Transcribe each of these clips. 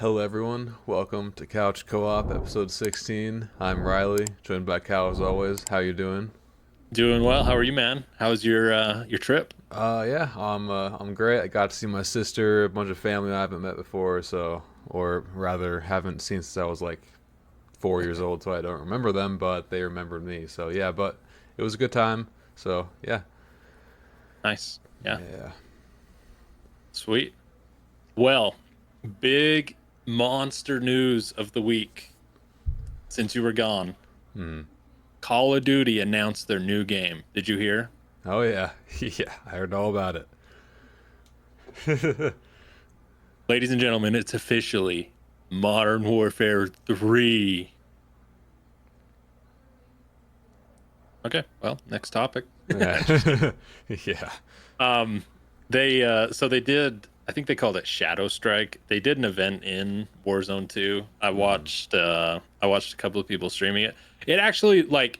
Hello, everyone. Welcome to Couch Co-op, episode 16. I'm Riley, joined by Cal as always. How you doing? Doing well. How are you, man? How's your trip? Yeah, I'm great. I got to see my sister, a bunch of family I haven't met before, or rather, haven't seen since I was like 4 years old, so I don't remember them, but they remembered me. So yeah, but it was a good time. So yeah, Nice. Yeah. yeah. Sweet. Well, big monster news of the week since you were gone. Hmm. Call of Duty announced their new game. Did you hear? Oh yeah, yeah. I heard all about it. Ladies and gentlemen, it's officially Modern Warfare 3. Okay, well, next topic. Yeah. Yeah. Um they did, I think they called it Shadow Strike. They did an event in Warzone 2. I watched a couple of people streaming it. It actually like,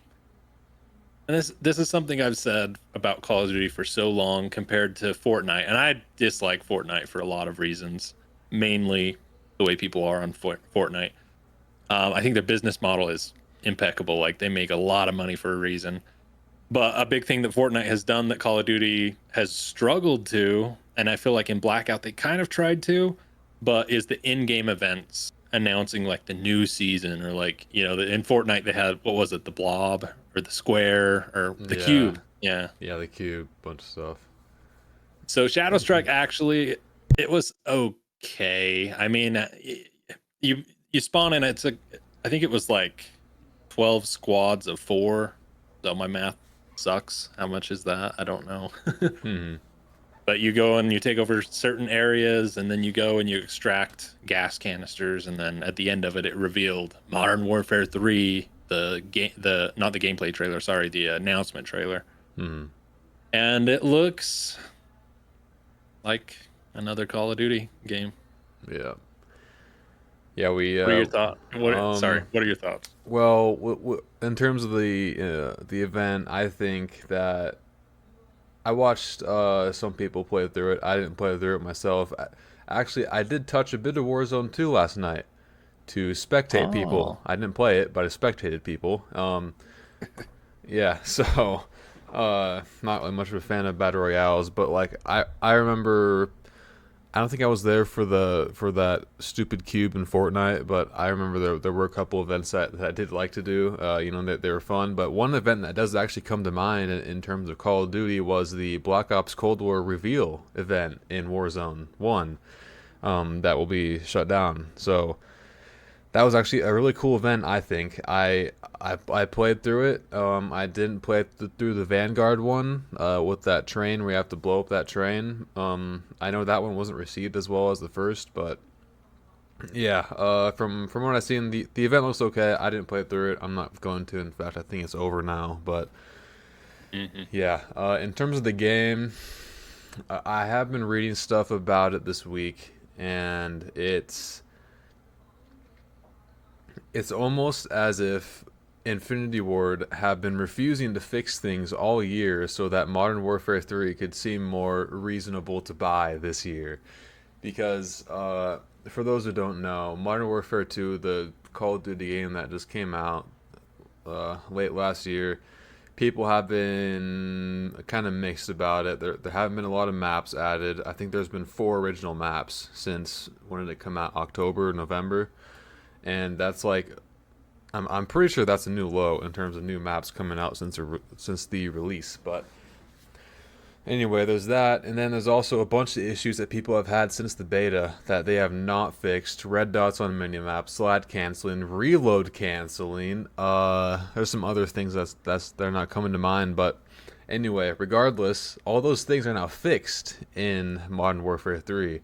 and this is something I've said about Call of Duty for so long compared to Fortnite, and I dislike Fortnite for a lot of reasons, mainly the way people are on Fortnite. I think their business model is impeccable. Like they make a lot of money for a reason. But a big thing that Fortnite has done that Call of Duty has struggled to, and I feel like in Blackout they kind of tried to, but is the in-game events announcing like the new season, or like, in Fortnite they had, what was it, the blob or the square or the Yeah. cube? Yeah. Yeah, the cube, bunch of stuff. So Shadow Strike actually, it was okay. I mean, you you spawn in, I think it was like 12 squads of 4. So my math sucks. How much is that? I don't know. Hmm. But you go and you take over certain areas, and then you go and you extract gas canisters, and then at the end of it, it revealed Modern Warfare 3, the game, the not the gameplay trailer, sorry, the announcement trailer, Hmm. and it looks like another Call of Duty game. Yeah. Yeah, we What are your thoughts? um What are your thoughts? well, in terms of the event, I think that I watched some people play through it. I didn't play through it myself. Actually, I did touch a bit of Warzone 2 last night to spectate people. Oh, I didn't play it, but I spectated people. Yeah, so not really much of a fan of battle royales, but like I remember I don't think I was there for the for that stupid cube in Fortnite, but I remember there were a couple events that I did like to do. That they were fun. But one event that does actually come to mind in terms of Call of Duty was the Black Ops Cold War reveal event in Warzone One. That will be shut down. So that was actually a really cool event. I think I played through it. I didn't play through the Vanguard one with that train where you have to blow up that train. I know that one wasn't received as well as the first, but yeah. From what I've seen, the event looks okay. I didn't play through it. I'm not going to. In fact, I think it's over now. But hmm. yeah. In terms of the game, I have been reading stuff about it this week, and it's almost as if Infinity Ward have been refusing to fix things all year so that Modern Warfare 3 could seem more reasonable to buy this year. Because, for those who don't know, Modern Warfare 2, the Call of Duty game that just came out late last year, people have been kind of mixed about it. There haven't been a lot of maps added. I think there's been 4 original maps since, when did it come out? October, November? And that's like I'm pretty sure that's a new low in terms of new maps coming out since the release. But anyway, there's that, and then there's also a bunch of issues that people have had since the beta that they have not fixed. Red dots on minimap, slide canceling, reload canceling. There's some other things that's they're not coming to mind, but anyway, regardless, all those things are now fixed in Modern Warfare 3.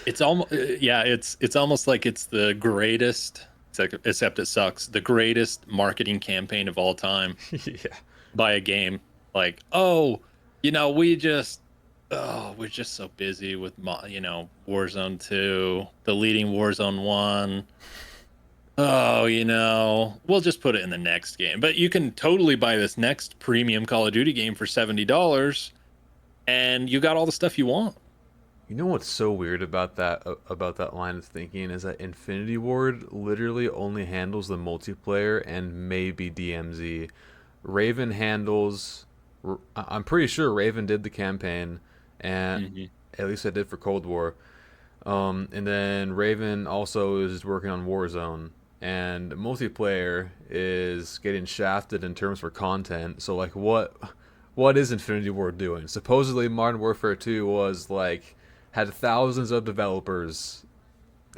It's almost, yeah, it's almost like it's the greatest, except it sucks. The greatest marketing campaign of all time Yeah. by a game. Like, we're just so busy with Warzone 2, deleting Warzone 1. Oh, we'll just put it in the next game. But you can totally buy this next premium Call of Duty game for $70, and you got all the stuff you want. You know what's so weird about that line of thinking is that Infinity Ward literally only handles the multiplayer and maybe DMZ. Raven handles. I'm pretty sure Raven did the campaign, and Hmm. at least I did for Cold War. And then Raven also is working on Warzone, and multiplayer is getting shafted in terms for content. So like, what is Infinity Ward doing? Supposedly, Modern Warfare 2 was like had thousands of developers,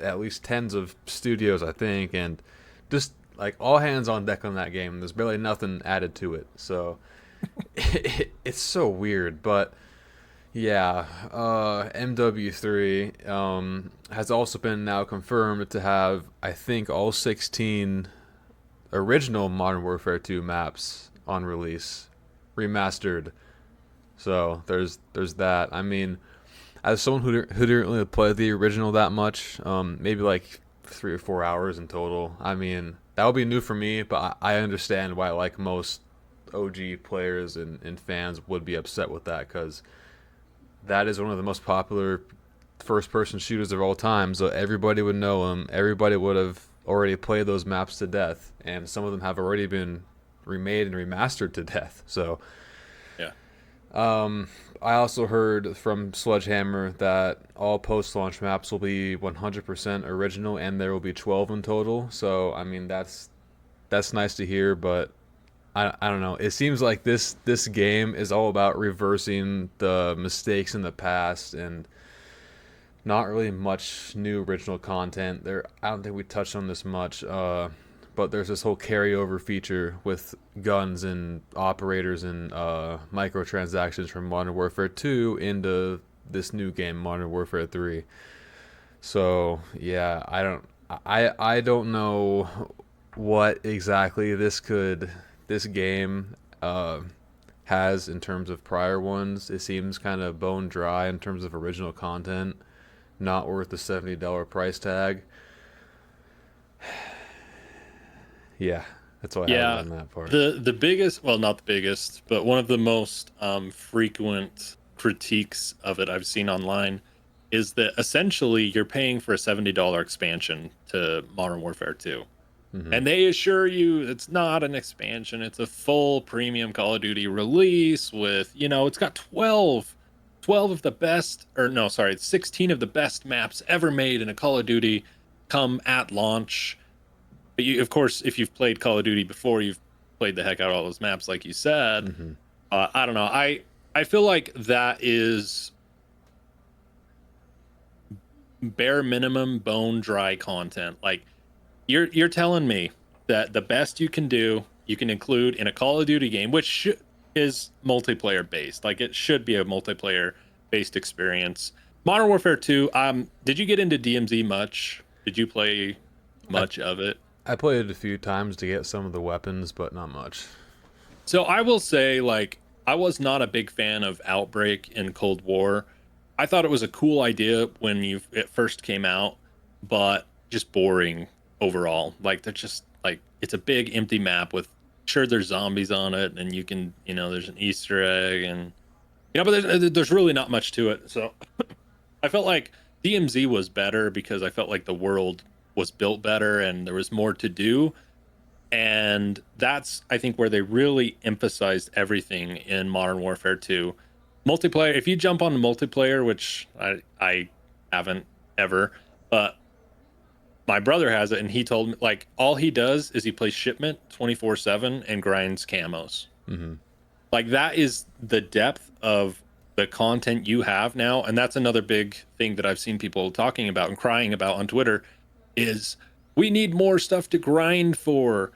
at least tens of studios, I think, and just like all hands on deck on that game. There's barely nothing added to it, so it's so weird. But yeah, MW3 has also been now confirmed to have, I think, all 16 original Modern Warfare 2 maps on release, remastered. So there's that. I mean, as someone who didn't really play the original that much, maybe like 3 or 4 hours in total. I mean, that would be new for me, but I understand why like most OG players and fans would be upset with that because that is one of the most popular first person shooters of all time. So everybody would know them. Everybody would have already played those maps to death, and some of them have already been remade and remastered to death. So Yeah. I also heard from Sledgehammer that all post-launch maps will be 100% original, and there will be 12 in total. So I mean that's nice to hear, but I don't know. It seems like this game is all about reversing the mistakes in the past and not really much new original content. There, I don't think we touched on this much, but there's this whole carryover feature with guns and operators and microtransactions from Modern Warfare 2 into this new game, Modern Warfare 3. So yeah, I don't know what exactly this game has in terms of prior ones. It seems kind of bone dry in terms of original content, not worth the $70 price tag. Yeah, that's all I have Yeah. on that part. The biggest, well, not the biggest, but one of the most frequent critiques of it I've seen online is that essentially you're paying for a $70 expansion to Modern Warfare 2. Hmm. And they assure you it's not an expansion, it's a full premium Call of Duty release with, it's got 12 of the best, or no, sorry, 16 of the best maps ever made in a Call of Duty come at launch. But you, of course, if you've played Call of Duty before, you've played the heck out of all those maps, like you said. Hmm. I don't know. I feel like that is bare minimum bone dry content. Like you're telling me that the best you can do, you can include in a Call of Duty game, which is multiplayer based. Like it should be a multiplayer based experience. Modern Warfare 2. Did you get into DMZ much? Did you play I much of it? I played it a few times to get some of the weapons, but not much. So I will say, like, I was not a big fan of Outbreak in Cold War. I thought it was a cool idea when it first came out, but just boring overall. Like, they're just like it's a big empty map with sure there's zombies on it, and you can there's an Easter egg, and but there's really not much to it. So I felt like DMZ was better because I felt like the world was built better and there was more to do, and that's I think where they really emphasized everything in Modern Warfare 2. Multiplayer, if you jump on multiplayer, which I haven't ever, but my brother has it, and he told me like all he does is he plays shipment 24/7 and grinds camos. Hmm. Like that is the depth of the content you have now, and that's another big thing that I've seen people talking about and crying about on Twitter is we need more stuff to grind for.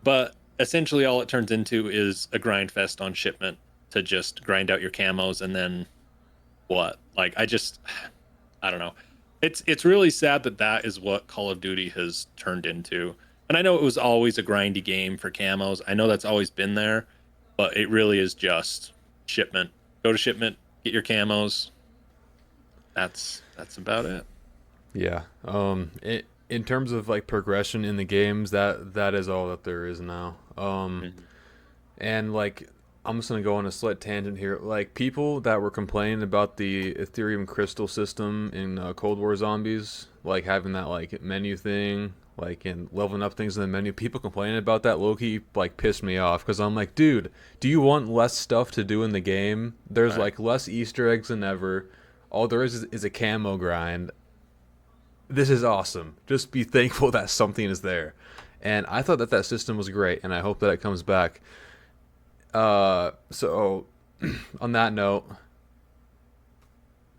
But essentially, all it turns into is a grind fest on shipment to just grind out your camos, and then what? Like, I don't know. It's really sad that that is what Call of Duty has turned into. And I know it was always a grindy game for camos. I know that's always been there, but it really is just shipment. Go to shipment, get your camos. That's about it. Yeah. In terms of like progression in the games, that is all that there is now. Mhm. And like I'm just gonna go on a slight tangent here. Like people that were complaining about the Ethereum crystal system in Cold War Zombies, like having that like menu thing, like and leveling up things in the menu. People complaining about that low key like pissed me off because I'm like, dude, do you want less stuff to do in the game? There's Right. like less Easter eggs than ever. All there is a camo grind. This is awesome. Just be thankful that something is there. And I thought that that system was great, and I hope that it comes back. So on that note,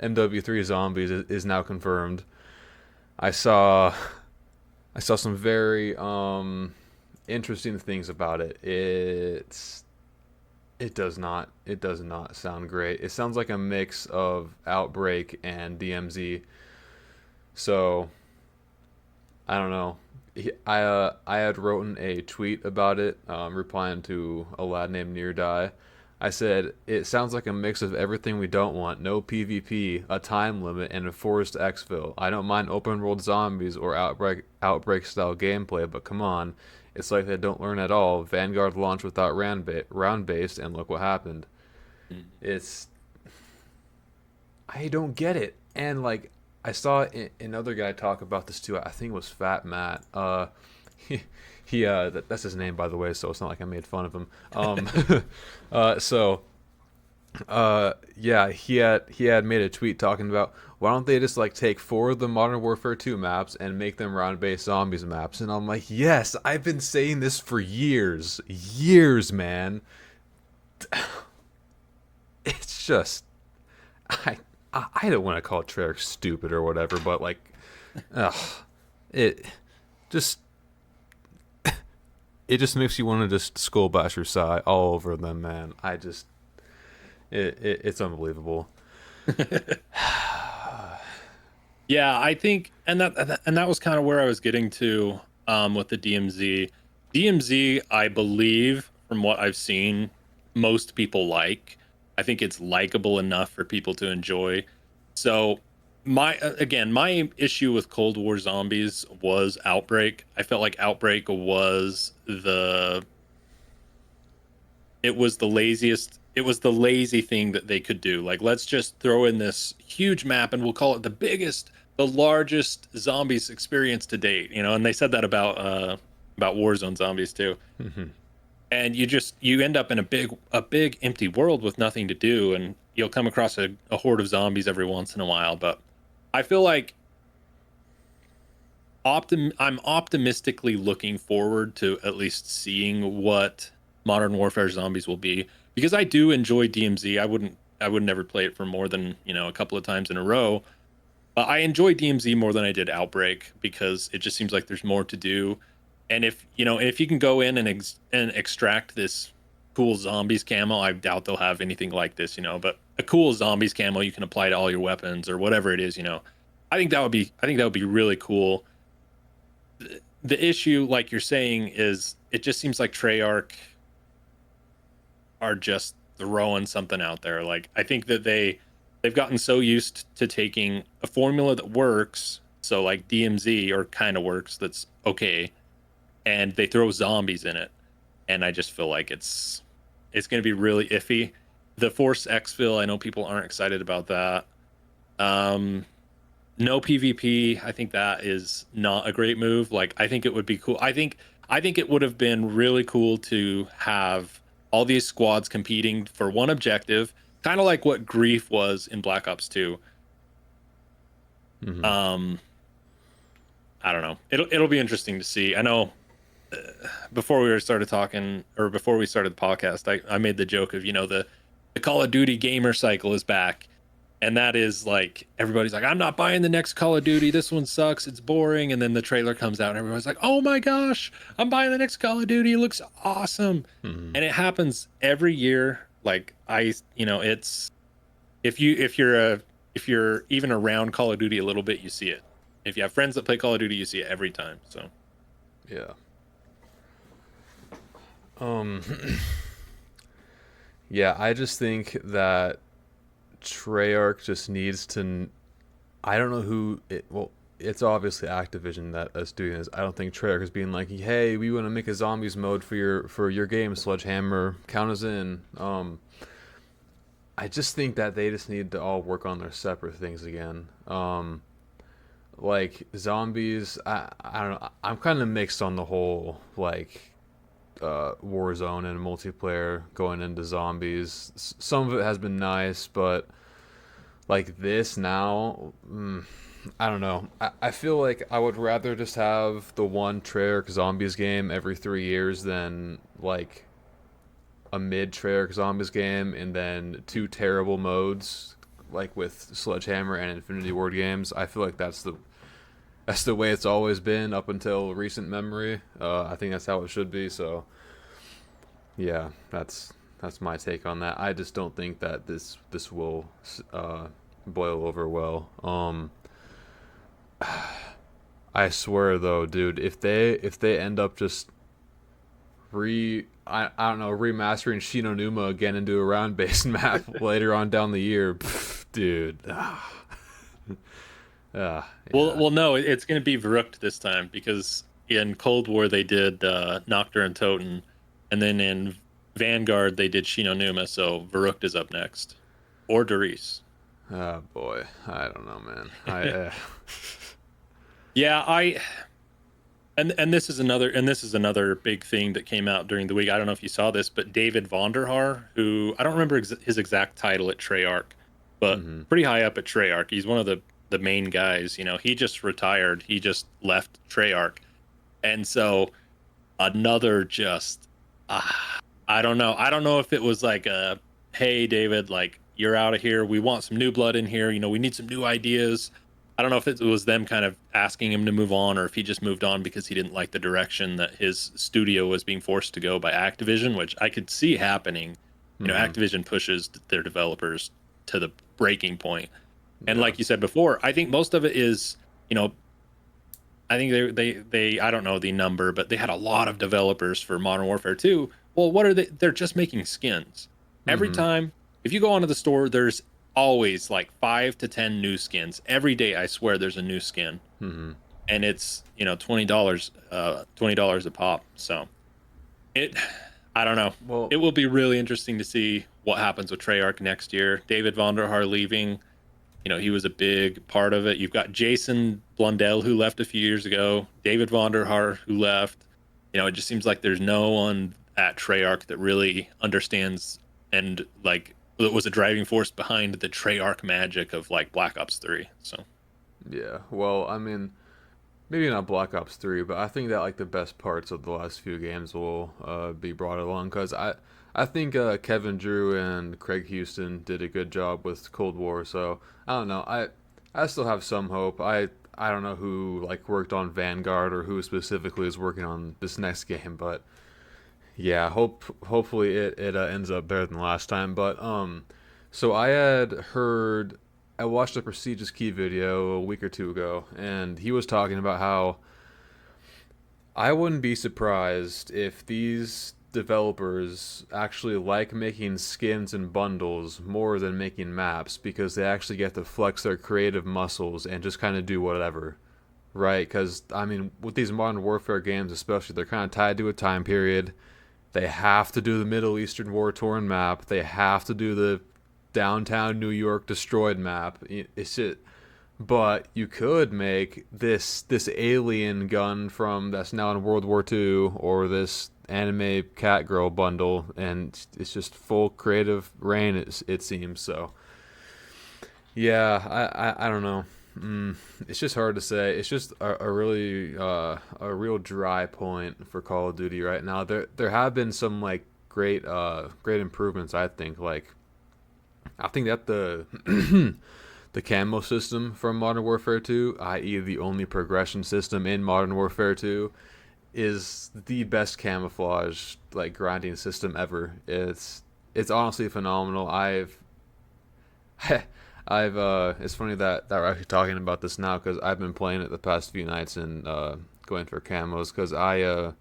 MW3 Zombies is now confirmed. I saw I saw some very interesting things about it. It does not sound great. It sounds like a mix of Outbreak and DMZ. So I don't know. I had written a tweet about it, replying to a lad named Near Die. I said it sounds like a mix of everything we don't want: no PvP, a time limit, and a forced exfil. I don't mind open world zombies or outbreak style gameplay, but come on, it's like they don't learn at all. Vanguard launched without round based, and look what happened. Mhm. It's I don't get it. And like I saw another guy talk about this too. I think it was Fat Matt. That's his name by the way, so it's not like I made fun of him. So yeah, he had made a tweet talking about why don't they just like take four of the Modern Warfare 2 maps and make them round based zombies maps? And I'm like, yes, I've been saying this for years, years, man. It's just I I don't want to call Treyarch stupid or whatever, but like, ugh, it just it just makes you want to just skull bash your side all over them, man. I just it's unbelievable. Yeah, I think, and that was kind of where I was getting to with the DMZ. DMZ, I believe, from what I've seen, most people like. I think it's likable enough for people to enjoy. So, my again, my issue with Cold War Zombies was Outbreak. I felt like Outbreak was the laziest, it was the lazy thing that they could do. Like, let's just throw in this huge map and we'll call it the biggest, the largest zombies experience to date, and they said that about Warzone Zombies too. Hmm. And you end up in a big empty world with nothing to do, and you'll come across a horde of zombies every once in a while. But I feel like I'm optimistically looking forward to at least seeing what Modern Warfare Zombies will be, because I do enjoy DMZ. I would never play it for more than, a couple of times in a row. But I enjoy DMZ more than I did Outbreak because it just seems like there's more to do. And if you can go in and extract this cool zombies camo, I doubt they'll have anything like this, but a cool zombies camo you can apply to all your weapons or whatever it is. I think that would be really cool. The issue, like you're saying, is it just seems like Treyarch are just throwing something out there. Like, I think that they've gotten so used to taking a formula that works, so like DMZ or kind of works, that's okay, and they throw zombies in it, and I just feel like it's going to be really iffy. The Force Exfil, I know people aren't excited about that. Um, no PvP. I think that is not a great move. Like, I think it would be cool. I think it would have been really cool to have all these squads competing for one objective, kind of like what Grief was in Black Ops 2. Hmm. Um, I don't know. It'll be interesting to see. I know before we started talking, or before we started the podcast, I made the joke of, the Call of Duty gamer cycle is back. And that is like, everybody's like, I'm not buying the next Call of Duty. This one sucks. It's boring. And then the trailer comes out and everyone's like, oh my gosh, I'm buying the next Call of Duty. It looks awesome. Hmm. And it happens every year. Like, it's, if you're even around Call of Duty a little bit, you see it. If you have friends that play Call of Duty, you see it every time. So Yeah. Um. Yeah, I just think that Treyarch just needs to. I don't know who it. Well, it's obviously Activision that's doing this. I don't think Treyarch is being like, "Hey, we want to make a zombies mode for your game, Sledgehammer. Count us in." I just think that they just need to all work on their separate things again. Like zombies, I don't know. I'm kind of mixed on the whole like Warzone and multiplayer going into zombies. Some of it has been nice, but like this now, I don't know. I feel like I would rather just have the one Treyarch Zombies game every 3 years than like a mid Treyarch Zombies game and then two terrible modes like with Sledgehammer and Infinity Ward games. I feel like that's the way it's always been up until recent memory. I think that's how it should be. So yeah, that's my take on that. I just don't think that this will boil over well. I swear though, dude, if they end up just I don't know, remastering Shinonuma again into a round based map later on down the year, dude. Yeah. Well, no, it's going to be Verrückt this time because in Cold War they did Nocturne Toten, and then in Vanguard they did Shinonuma. So Verrückt is up next, or Doris. Oh boy, I don't know, man. I Yeah, and this is another big thing that came out during the week. I don't know if you saw this, but David Vonderhaar, who I don't remember his exact title at Treyarch, but pretty high up at Treyarch. He's one of the main guys. You know, he just retired. He just left Treyarch, and so another just I don't know. I don't know if it was like a hey David, like you're out of here. We want some new blood in here. You know, we need some new ideas. I don't know if it was them kind of asking him to move on or if he just moved on because he didn't like the direction that his studio was being forced to go by Activision, which I could see happening. You know, Activision pushes their developers to the breaking point. And like you said before, I think most of it is, you know, I think they I don't know the number, but they had a lot of developers for Modern Warfare 2. Well, what are they? They're just making skins. Every time, if you go onto the store, there's always like 5 to 10 new skins every day. I swear there's a new skin, and it's, you know, $20 $20 a pop. So I don't know. Well, It will be really interesting to see what happens with Treyarch next year. David Vonderhaar leaving, you know, he was a big part of it. You've got Jason Blundell, who left a few years ago, David Vonderhaar, who left. You know, it just seems like there's no one at Treyarch that really understands and like that was a driving force behind the Treyarch magic of like Black Ops 3. So yeah. Well, I mean, maybe not Black Ops 3, but I think that like the best parts of the last few games will be brought along because I think Kevin Drew and Craig Houston did a good job with Cold War. So I don't know. I still have some hope. I don't know who like worked on Vanguard or who specifically is working on this next game, but yeah, hopefully it ends up better than last time. But so I had heard I watched a Prestigious Key video a week or two ago, and he was talking about how I wouldn't be surprised if these developers actually like making skins and bundles more than making maps because they actually get to flex their creative muscles and just kind of do whatever, right? Because I mean, with these Modern Warfare games, especially, they're kind of tied to a time period. They have to do the Middle Eastern war torn map. They have to do the downtown New York destroyed map. It's just, but you could make this alien gun from that's now in World War II or this anime cat girl bundle, and it's just full creative reign. It seems so. Yeah, I don't know. It's just hard to say. It's just a really a real dry point for Call of Duty right now. There have been some like great improvements. I think that the the camo system from Modern Warfare 2, i.e. the only progression system in Modern Warfare 2, is the best camouflage like grinding system ever. It's honestly phenomenal. I've it's funny that we're actually talking about this now because I've been playing it the past few nights and going for camos because I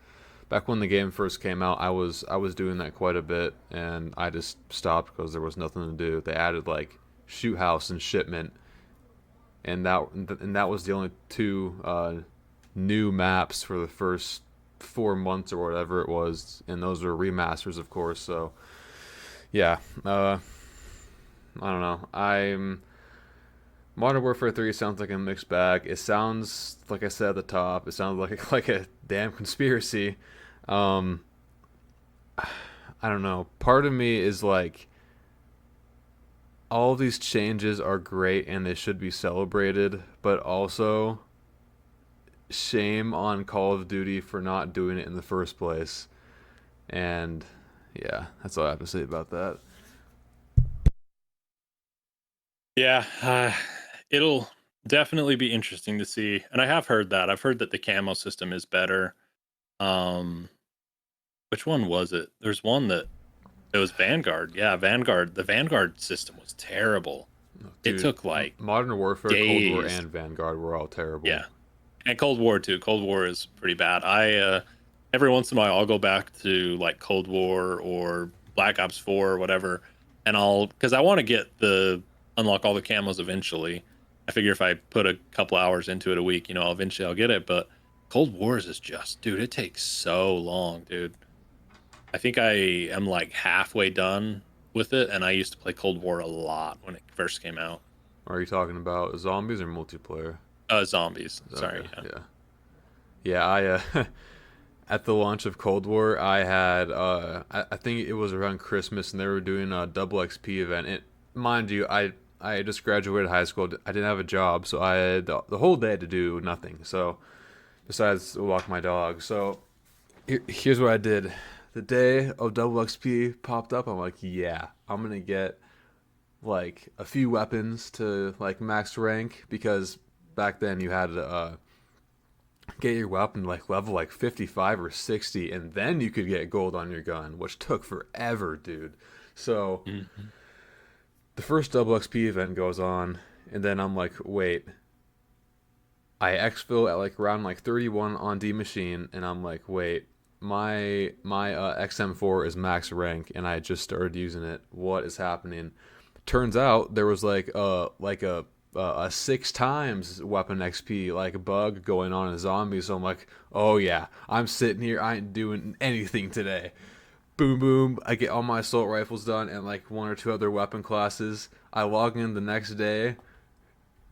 back when the game first came out I was doing that quite a bit and I just stopped because there was nothing to do. They added like shoot house and shipment and that was the only two new maps for the first 4 months or whatever it was, and those were remasters, of course. So yeah, I don't know. I'm Modern Warfare 3 sounds like a mixed bag. It sounds like I said at the top. It sounds like like a damn conspiracy. Um, I don't know. Part of me is like all these changes are great and they should be celebrated, but also shame on Call of Duty for not doing it in the first place. And yeah, that's all I have to say about that. Yeah, it'll definitely be interesting to see. And I have heard that. I've heard that the camo system is better. Um, which one was it? There's one that it was Vanguard. Yeah, Vanguard. The Vanguard system was terrible. It Dude, took like Modern Warfare, Cold War, days. and Vanguard were all terrible. Yeah, and Cold War too. Cold War is pretty bad. I every once in a while I'll go back to like Cold War or Black Ops 4 or whatever, and I'll because I want to get the unlock all the camos eventually. I figure if I put a couple hours into it a week, eventually I'll get it. But Cold Wars is just, dude, it takes so long, dude. I think I am like halfway done with it, and I used to play Cold War a lot when it first came out. Are you talking about zombies or multiplayer? Zombies. Okay, Sorry. Yeah. yeah, yeah. At the launch of Cold War, I had I think it was around Christmas, and they were doing a double XP event. It, mind you, I just graduated high school. I didn't have a job, so I had the whole day to do nothing. So besides walk my dog. So here's what I did. The day of double XP popped up. I'm like, yeah, I'm gonna get like a few weapons to like max rank because back then you had to get your weapon like level like 55 or 60 and then you could get gold on your gun, which took forever, dude. So Mhm. the first double XP event goes on, and then I'm like, wait, I exfil at like around like 31 on D machine, and I'm like, wait, my XM4 is max rank, and I just started using it. What is happening? Turns out there was like a 6 times weapon XP like bug going on in zombies. So I'm like, oh yeah, I'm sitting here, I ain't doing anything today. Boom boom, I get all my assault rifles done and like one or two other weapon classes. I log in the next day.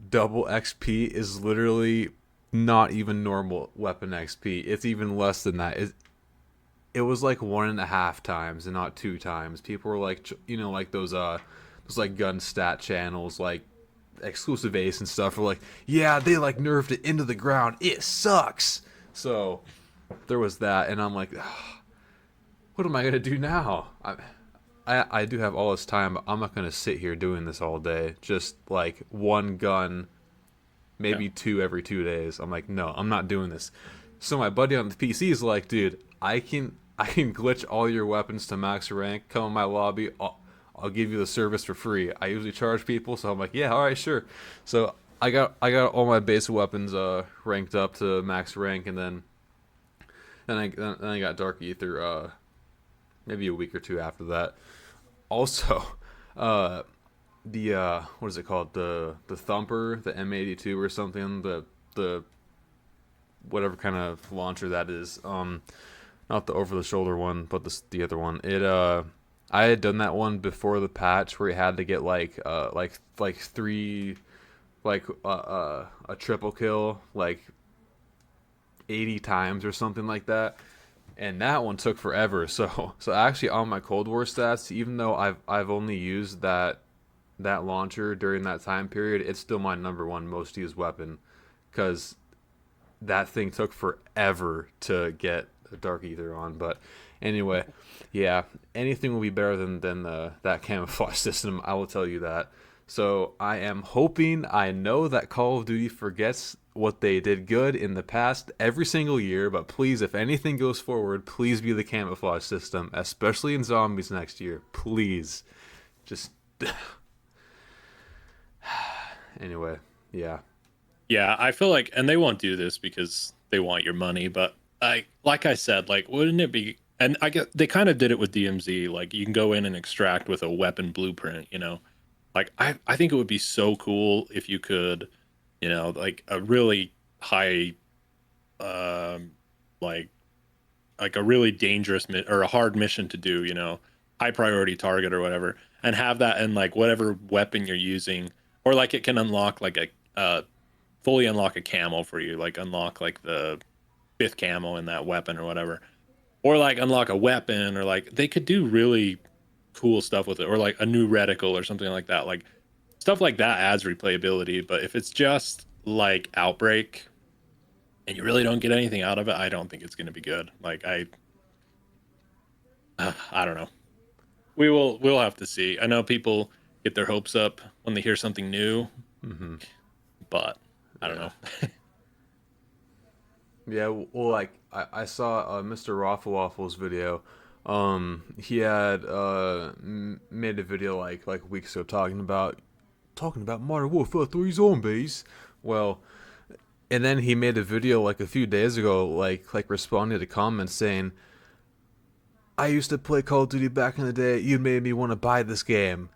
Double XP is literally not even normal weapon XP. It's even less than that. It was like 1.5 times and not 2 times. People were like, like those like gun stat channels, like exclusive ace and stuff, were like, yeah, they like nerfed it into the ground. It sucks. So there was that, and I'm like, what am I gonna do now? I do have all this time, but I'm not gonna sit here doing this all day. Just like one gun, Yeah. maybe two every 2 days. I'm like, no, I'm not doing this. So my buddy on the PC is like, dude, I can glitch all your weapons to max rank. Come in my lobby. I'll give you the service for free. I usually charge people, so I'm like, yeah, all right, sure. So I got all my basic weapons ranked up to max rank, and then I got Dark Ether maybe a week or two after that. Also, uh, the what is it called, the Thumper, the M82 or something, the whatever kind of launcher that is, not the over the shoulder one, but the other one. I had done that one before the patch where you had to get like three, like a triple kill like 80 times or something like that, and that one took forever. So actually on my Cold War stats, even though I've only used that launcher during that time period, it's still my number one most used weapon because that thing took forever to get a Dark Ether on. But anyway, yeah, anything will be better than that camouflage system. I will tell you that. So I am hoping, I know that Call of Duty forgets what they did good in the past every single year, but please, if anything goes forward, please be the camouflage system, especially in zombies next year. Please, just anyway, yeah. Yeah, I feel like, and they won't do this because they want your money, but like I said, like, wouldn't it be? And I get they kind of did it with DMZ. Like, you can go in and extract with a weapon blueprint. Like, I think it would be so cool if you could. you know, like a really high, um, like a really dangerous or a hard mission to do, you know, high priority target or whatever, and have that in like whatever weapon you're using, or like it can unlock like a fully unlock a camo for you, like unlock like the fifth camo in that weapon or whatever, or like unlock a weapon, or like they could do really cool stuff with it, or like a new reticle or something like that. Like stuff like that adds replayability. But if it's just like Outbreak and you really don't get anything out of it, I don't think it's going to be good. Like I don't know. We'll have to see. I know people get their hopes up when they hear something new, Mm-hmm. but I don't Yeah. know. Yeah, well, like I saw Mr. Raffle Waffle's video. He had made a video like weeks ago talking about Modern Warfare 3 zombies. Well, and then he made a video like a few days ago, like responding to comments saying, "I used to play Call of Duty back in the day. You made me want to buy this game."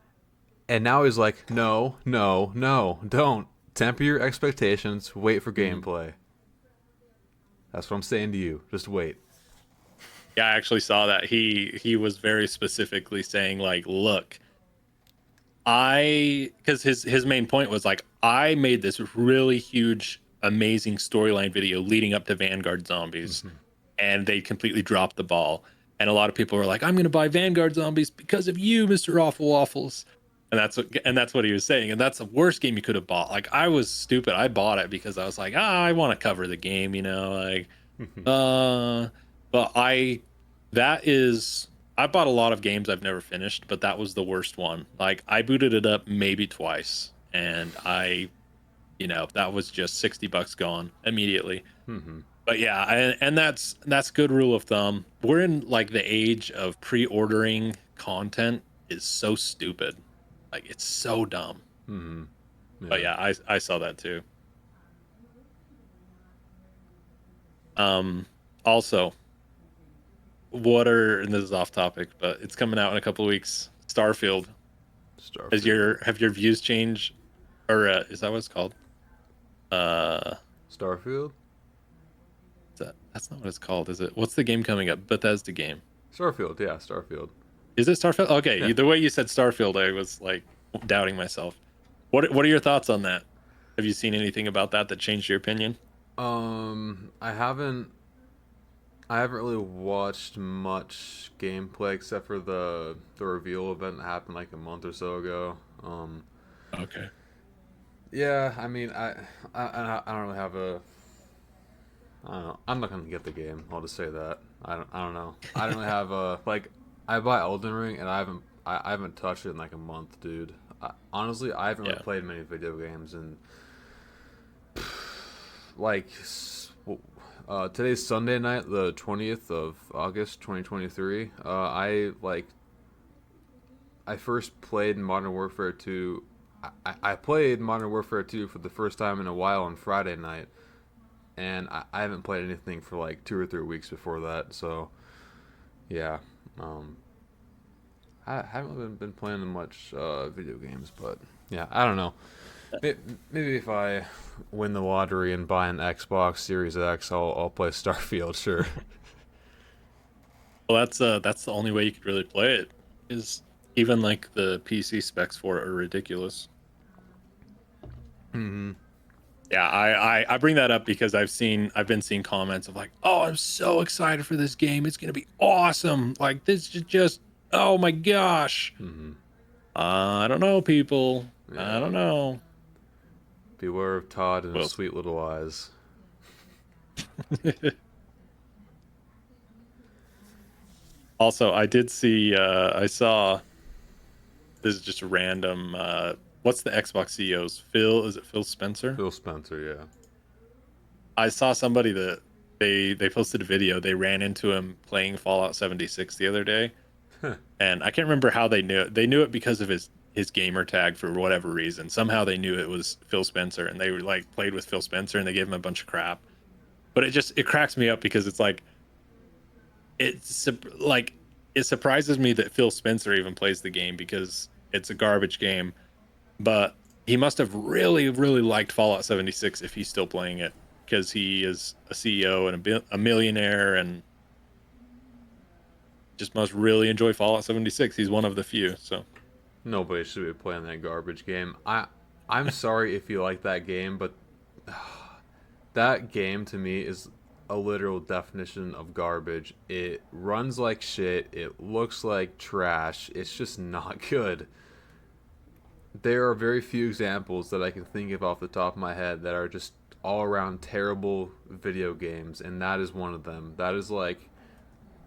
And now he's like, "No, no, no, don't. Temper your expectations. Wait for Mhm. gameplay." That's what I'm saying to you. Just wait. Yeah, I actually saw that. He was very specifically saying like, look, because his main point was like, I made this really huge, amazing storyline video leading up to Vanguard Zombies, Hmm. and they completely dropped the ball. And a lot of people were like, I'm gonna buy Vanguard Zombies because of you, Mr. Awful Waffles. And that's what he was saying. And that's the worst game you could have bought. Like I was stupid. I bought it because I was like, I want to cover the game, you know, like uh but that is I bought a lot of games I've never finished, but that was the worst one. Like I booted it up maybe twice, and that was just $60 gone immediately. Hmm. But yeah, and that's good rule of thumb. We're in like the age of pre-ordering content is so stupid. Like it's so dumb. Hmm. But Yeah. yeah, I saw that too. Um Also, and this is off topic, but it's coming out in a couple of weeks. Starfield. Starfield. Have your views changed, or is that what it's called? Uh, Starfield. that's not what it's called, is it? What's the game coming up? Bethesda game. Starfield. Yeah, Starfield. Is it Starfield? Okay, Yeah. the way you said Starfield, I was like doubting myself. What are your thoughts on that? Have you seen anything about that changed your opinion? I haven't really watched much gameplay except for the reveal event that happened like a month or so ago. Okay. Yeah, I mean, I don't really have a. I don't know. I'm not gonna get the game. I'll just say that. I don't know. I don't really have a like. I buy Elden Ring and I haven't touched it in like a month, dude. Honestly, I haven't really Yeah. played many video games and like today's Sunday night, the 20th of August, 2023. I first played Modern Warfare 2. I played Modern Warfare 2 for the first time in a while on Friday night, and I haven't played anything for like 2 or 3 weeks before that. So yeah, um, I haven't been playing much video games, but yeah, I don't know. Maybe if I win the lottery and buy an Xbox Series X, I'll play Starfield. Sure. Well, that's the only way you could really play it. Is even like the PC specs for it are ridiculous. Hmm. Yeah, I bring that up because I've been seeing comments of like, oh, I'm so excited for this game. It's gonna be awesome. Like this is just, oh my gosh. Hmm. I don't know, people. I Yeah. don't know. Beware of Todd and his Well, sweet little eyes. also, I saw this is just a random. What's the Xbox CEO's Phil? Is it Phil Spencer? Phil Spencer, yeah. I saw somebody that they posted a video. They ran into him playing Fallout 76 the other day, and I can't remember how they knew it. They knew it because of his gamer tag for whatever reason. Somehow they knew it was Phil Spencer, and they were like played with Phil Spencer, and they gave him a bunch of crap. But it cracks me up because it's like like it surprises me that Phil Spencer even plays the game because it's a garbage game. But he must have really, really liked Fallout 76 if he's still playing it, because he is a CEO and a millionaire and just must really enjoy Fallout 76. He's one of the few. So Nobody should be playing that garbage game. I'm sorry if you like that game, but that game to me is a literal definition of garbage. It runs like shit. It looks like trash. It's just not good. There are very few examples that I can think of off the top of my head that are just all around terrible video games, and that is one of them. That is like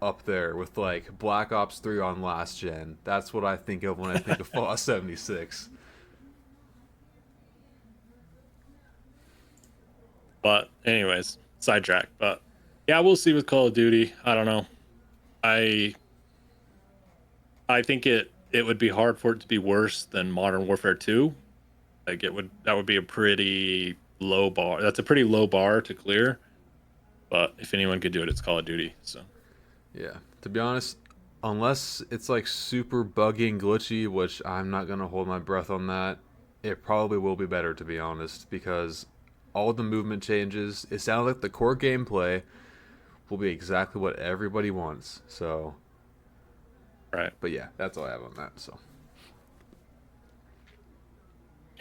up there with like Black Ops 3 on last gen. That's what I think of when I think of Fallout 76. but anyways, sidetrack. But yeah, we'll see with Call of Duty. I don't know. I I think it would be hard for it to be worse than Modern Warfare 2. Like that would be a pretty low bar. That's a pretty low bar to clear. But if anyone could do it, it's Call of Duty. So Yeah, to be honest, unless it's like super buggy and glitchy, which I'm not gonna hold my breath on that, it probably will be better to be honest, because all the movement changes. It sounds like the core gameplay will be exactly what everybody wants. So, right. but yeah, that's all I have on that. So,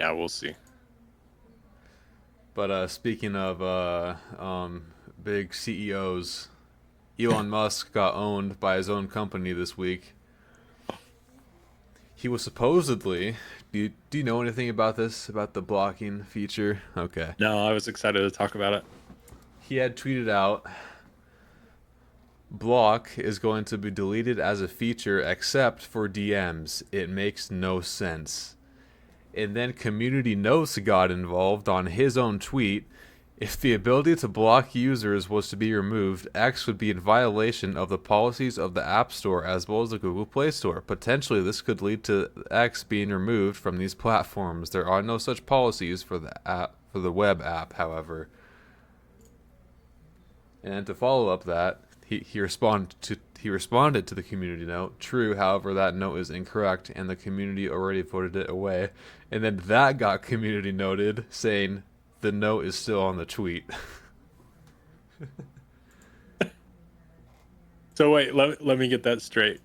Yeah, we'll see. but speaking of big CEOs, Elon Musk got owned by his own company this week. He was supposedly. Do you know anything about this? About the blocking feature? Okay. No, I was excited to talk about it. He had tweeted out block is going to be deleted as a feature except for DMs. It makes no sense. And then community notes got involved on his own tweet. If the ability to block users was to be removed, X would be in violation of the policies of the App Store as well as the Google Play Store. Potentially, this could lead to X being removed from these platforms. There are no such policies for the web app, however. And to follow up that, he responded to the community note. True, however, that note is incorrect, and the community already voted it away. And then that got community noted, saying the note is still on the tweet. So wait, let me get that straight.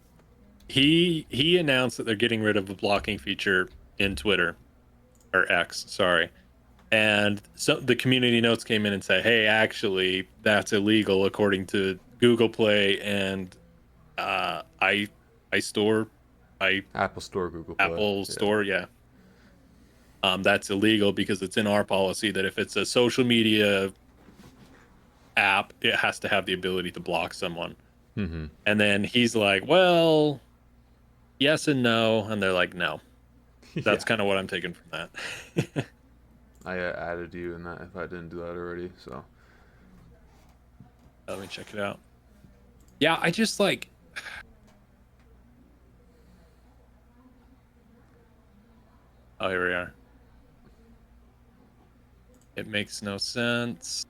He announced that they're getting rid of the blocking feature in Twitter or X, sorry. And so the community notes came in and said, "Hey, actually, that's illegal according to Google Play and iStore, i Apple Store, Google Play. Apple Yeah. Store, yeah. That's illegal because it's in our policy that if it's a social media app, it has to have the ability to block someone." Mm-hmm. And then he's like, "Well, yes and no," and they're like, "No." That's Yeah. kind of what I'm taking from that. I added you in that if I didn't do that already. So Let me check it out. Yeah, I just like. Oh, here we are. It makes no sense.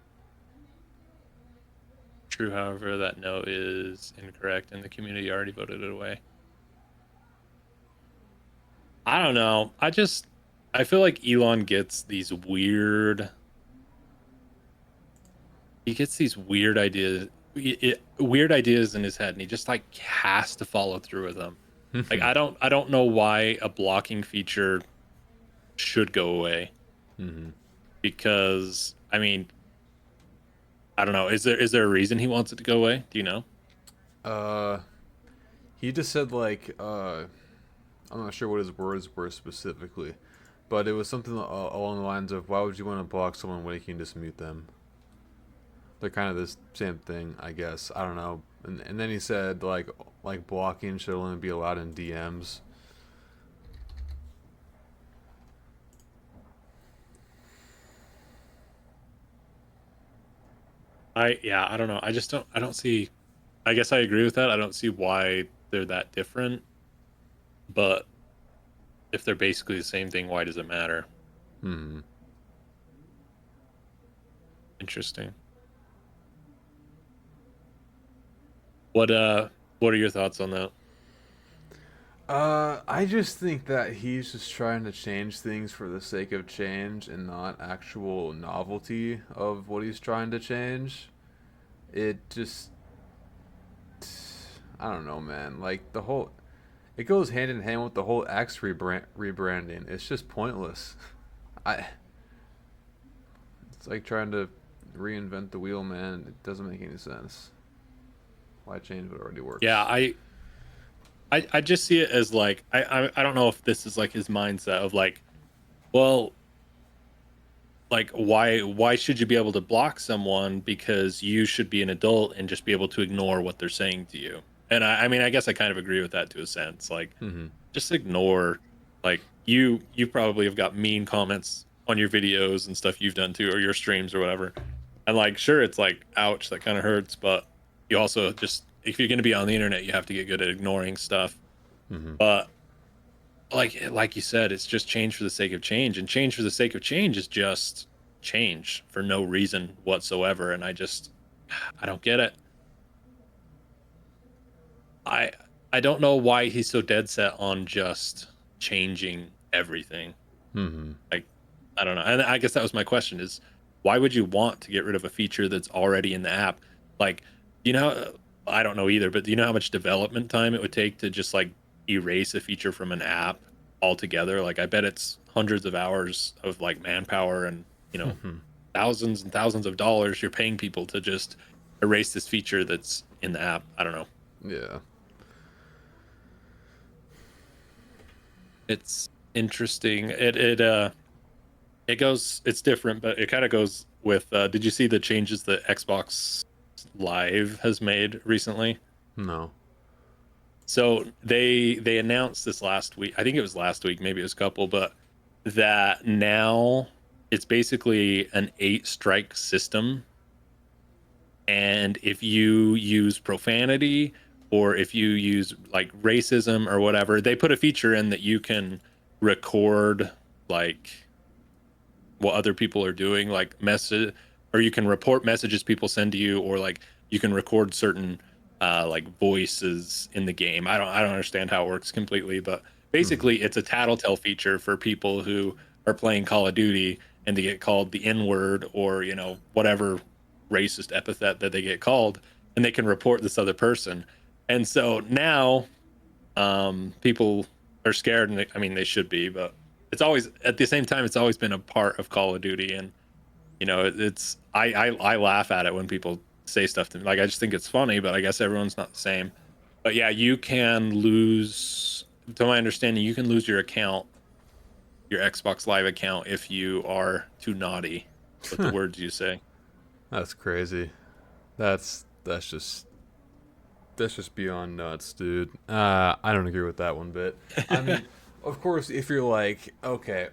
True, however, that no is incorrect, and the community already voted it away. I don't know. I feel like Elon gets these weird. He gets these weird ideas, weird ideas in his head, and he just like has to follow through with them. Like I don't know why a blocking feature should go away, mm-hmm. because I mean, I don't know. Is there a reason he wants it to go away? Do you know? uh, he just said like I'm not sure what his words were specifically, but it was something along the lines of, "Why would you want to block someone when you can just mute them?" They're kind of the same thing, I guess. I don't know. And then he said like blocking should only be allowed in DMs. I don't know. I don't see. I guess I agree with that. I don't see why they're that different. But if they're basically the same thing, why does it matter? Hmm. Interesting. What are your thoughts on that? I just think that he's just trying to change things for the sake of change and not actual novelty of what he's trying to change. It just, I don't know, man. Like the whole, it goes hand in hand with the whole rebranding. It's just pointless. I, it's like trying to reinvent the wheel, man. It doesn't make any sense. Why change what already Yeah, works? I just see it as like I don't know if this is like his mindset of like, well, like why should you be able to block someone because you should be an adult and just be able to ignore what they're saying to you. And I mean I guess I kind of agree with that to a sense. Like Mm-hmm. just ignore, like you probably have got mean comments on your videos and stuff you've done too, or your streams or whatever. And like sure it's like ouch, that kind of hurts, but you also just, if you're going to be on the internet you have to get good at ignoring stuff. Mm-hmm. But like you said, it's just change for the sake of change, and change for the sake of change is just change for no reason whatsoever. And I don't get it. I I don't know why he's so dead set on just changing everything. Mm-hmm. Like I don't know. And I guess that was my question is why would you want to get rid of a feature that's already in the app? Like, you know, I don't know either, but do you know how much development time it would take to just like erase a feature from an app altogether? Like I bet it's hundreds of hours of like manpower and, you know, Mm-hmm. thousands and thousands of dollars you're paying people to just erase this feature that's in the app. I don't know. Yeah. It's interesting. It goes, it's different, but it kind of goes with did you see the changes that Xbox Live has made recently? No. So they announced this last week. I think it was last week, maybe it was a couple, but that now it's basically an 8 strike system. And if you use profanity or if you use like racism or whatever, they put a feature in that you can record like what other people are doing, like message, or you can report messages people send to you, or like you can record certain like voices in the game. I don't understand how it works completely, but Mm-hmm. basically it's a tattletale feature for people who are playing Call of Duty and they get called the N word or you know whatever racist epithet that they get called, and they can report this other person. And so now people are scared, and I mean they should be, but it's always at the same time it's always been a part of Call of Duty. And you know it's I laugh at it when people say stuff to me, like I just think it's funny, but I guess everyone's not the same. But yeah, you can lose, to my understanding, you can lose your account, your Xbox Live account, if you are too naughty with the words you say. That's crazy. That's that's just beyond nuts, dude. I don't agree with that one bit. I mean, of course, if you're like, okay,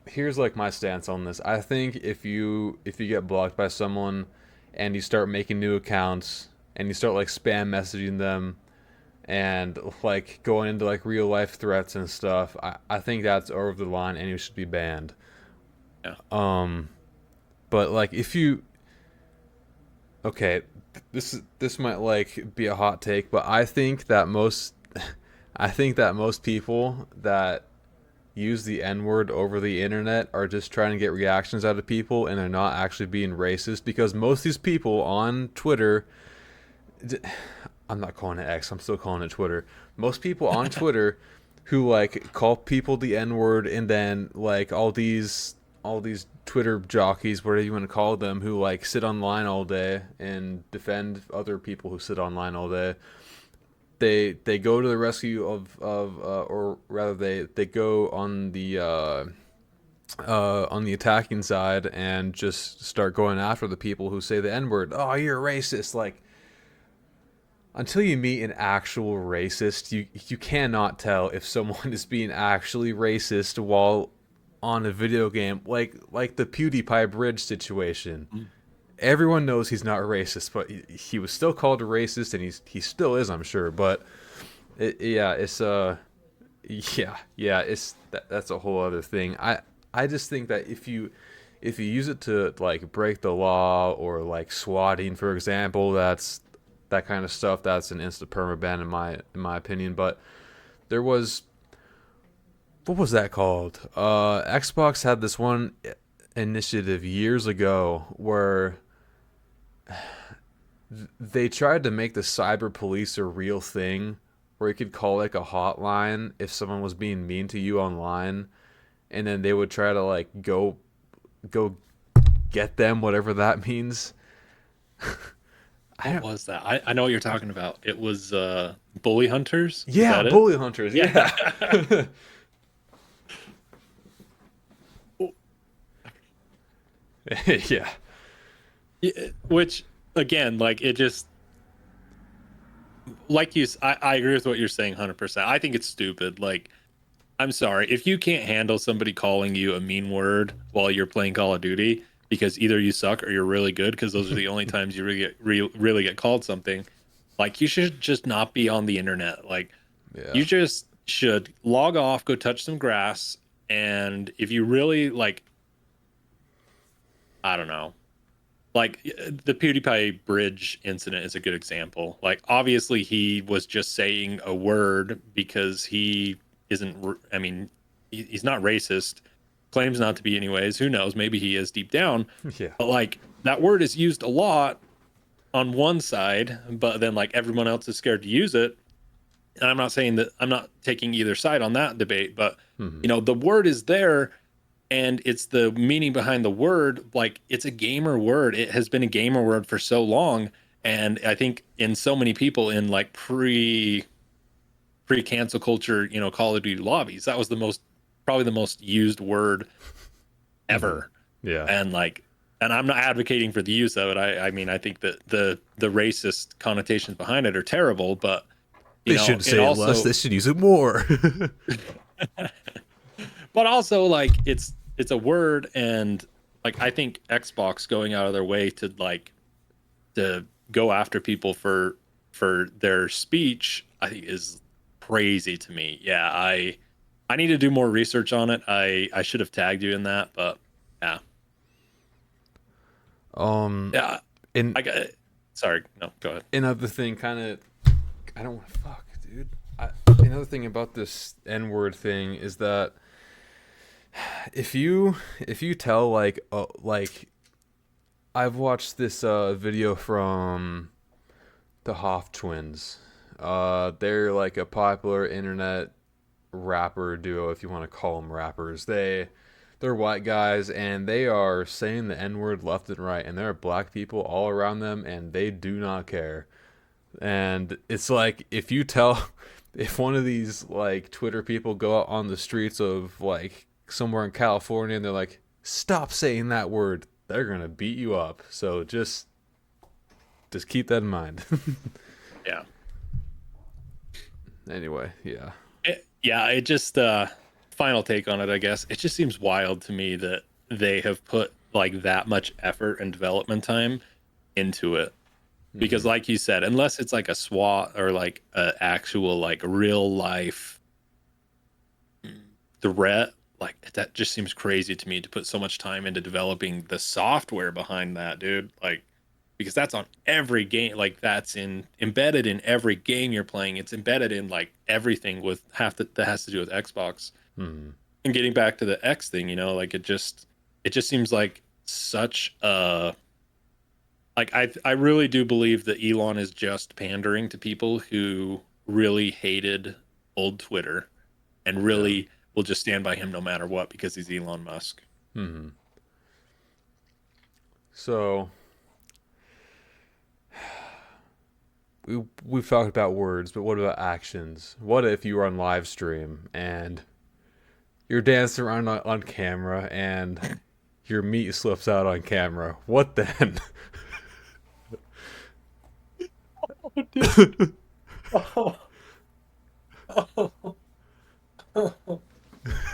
here's like my stance on this. I think if you get blocked by someone and you start making new accounts and you start like spam messaging them and like going into like real life threats and stuff, I think that's over the line and you should be banned. Yeah. Um, but like if you okay, this might like be a hot take, but I think that most I think that most people that use the N word over the internet are just trying to get reactions out of people and they're not actually being racist because most of these people on Twitter, I'm not calling it X, I'm still calling it Twitter. Most people on Twitter who like call people the N word and then like all these Twitter jockeys, whatever you want to call them, who like sit online all day and defend other people who sit online all day. They go to the rescue of or rather they go on the attacking side and just start going after the people who say the N word. Oh, you're racist. Like until you meet an actual racist, you cannot tell if someone is being actually racist while on a video game, like the PewDiePie bridge situation. Mm. Everyone knows he's not racist, but he was still called a racist, and he still is, I'm sure. But yeah, it's that's a whole other thing. I just think that if you use it to like break the law or like swatting, for example, that's that kind of stuff. That's an instant permaban in my opinion. But there was, what was that called? Xbox had this one initiative years ago where they tried to make the cyber police a real thing, where you could call like a hotline if someone was being mean to you online, and then they would try to like go get them, whatever that means. I What don't, was that? I know what you're talking about. It was Bully Hunters. Is yeah, that it? bully hunters. Yeah. Yeah. Yeah. Yeah, which again, like it just like I agree with what you're saying 100%. I think it's stupid. Like, I'm sorry if you can't handle somebody calling you a mean word while you're playing Call of Duty because either you suck or you're really good, because those are the only times you really get called something. Like, you should just not be on the internet. Like, Yeah. you just should log off, go touch some grass, and if you really like, I don't know, like the PewDiePie bridge incident is a good example. Like, obviously he was just saying a word because he isn't. I mean, he's not racist. Claims not to be, anyways. Who knows? Maybe he is deep down. Yeah. But like, that word is used a lot on one side, but then like everyone else is scared to use it. And I'm not saying that, I'm not taking either side on that debate, but Hmm. the word is there, and it's the meaning behind the word. Like, it's a gamer word. It has been a gamer word for so long, and I think in so many people in like pre cancel culture, Call of Duty lobbies, that was probably the most used word Hmm. ever. Yeah. And like, and I'm not advocating for the use of it. I mean, I think that the racist connotations behind it are terrible, but They shouldn't it say it less. also, They should use it more. but also like it's a word. And like, I think Xbox going out of their way to like to go after people for their speech, I think is crazy to me. Yeah, I need to do more research on it. I should have tagged you in that, but yeah. um, Yeah, and I got, sorry, no, go ahead. another thing, kind of, I don't want to fuck, dude. Another thing about this N word thing is that if you tell like I've watched this video from the Hoff twins. They're like a popular internet rapper duo, if you want to call them rappers. They're white guys, and they are saying the N word left and right, and there are black people all around them, and they do not care. And it's like, if you tell, if one of these like Twitter people go out on the streets of like somewhere in California and they're like, stop saying that word, they're gonna beat you up. So just keep that in mind. Yeah. Anyway, yeah. Yeah, it just final take on it, I guess. It just seems wild to me that they have put like that much effort and development time into it. Because Hmm. like you said, unless it's like a SWAT or like a actual like real life threat, like that just seems crazy to me to put so much time into developing the software behind that, dude. Like, because that's on every game. Like, that's embedded in every game you're playing. It's embedded in like everything with that has to do with Xbox. Hmm. And getting back to the X thing, like it just seems like such a, like, I really do believe that Elon is just pandering to people who really hated old Twitter and Yeah. really will just stand by him no matter what because he's Elon Musk. Hmm. So we've talked about words, but what about actions? What if you were on live stream and you're dancing around on camera and your meat slips out on camera? What then?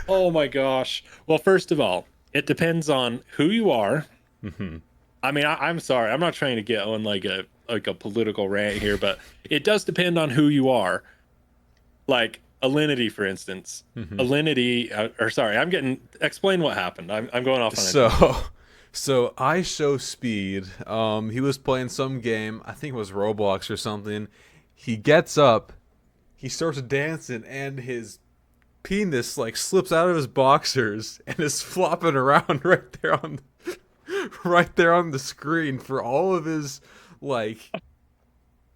Oh my gosh. Well, first of all, it depends on who you are. Hmm. I mean, I'm sorry, I'm not trying to get on like a political rant here, but it does depend on who you are. Like Alinity, for instance. Hmm. Alinity, or sorry, explain what happened. I'm going off on a tangent. So, so I show speed. He was playing some game. I think it was Roblox or something. He gets up. he starts dancing, and his penis like slips out of his boxers and is flopping around right there on the screen for all of his like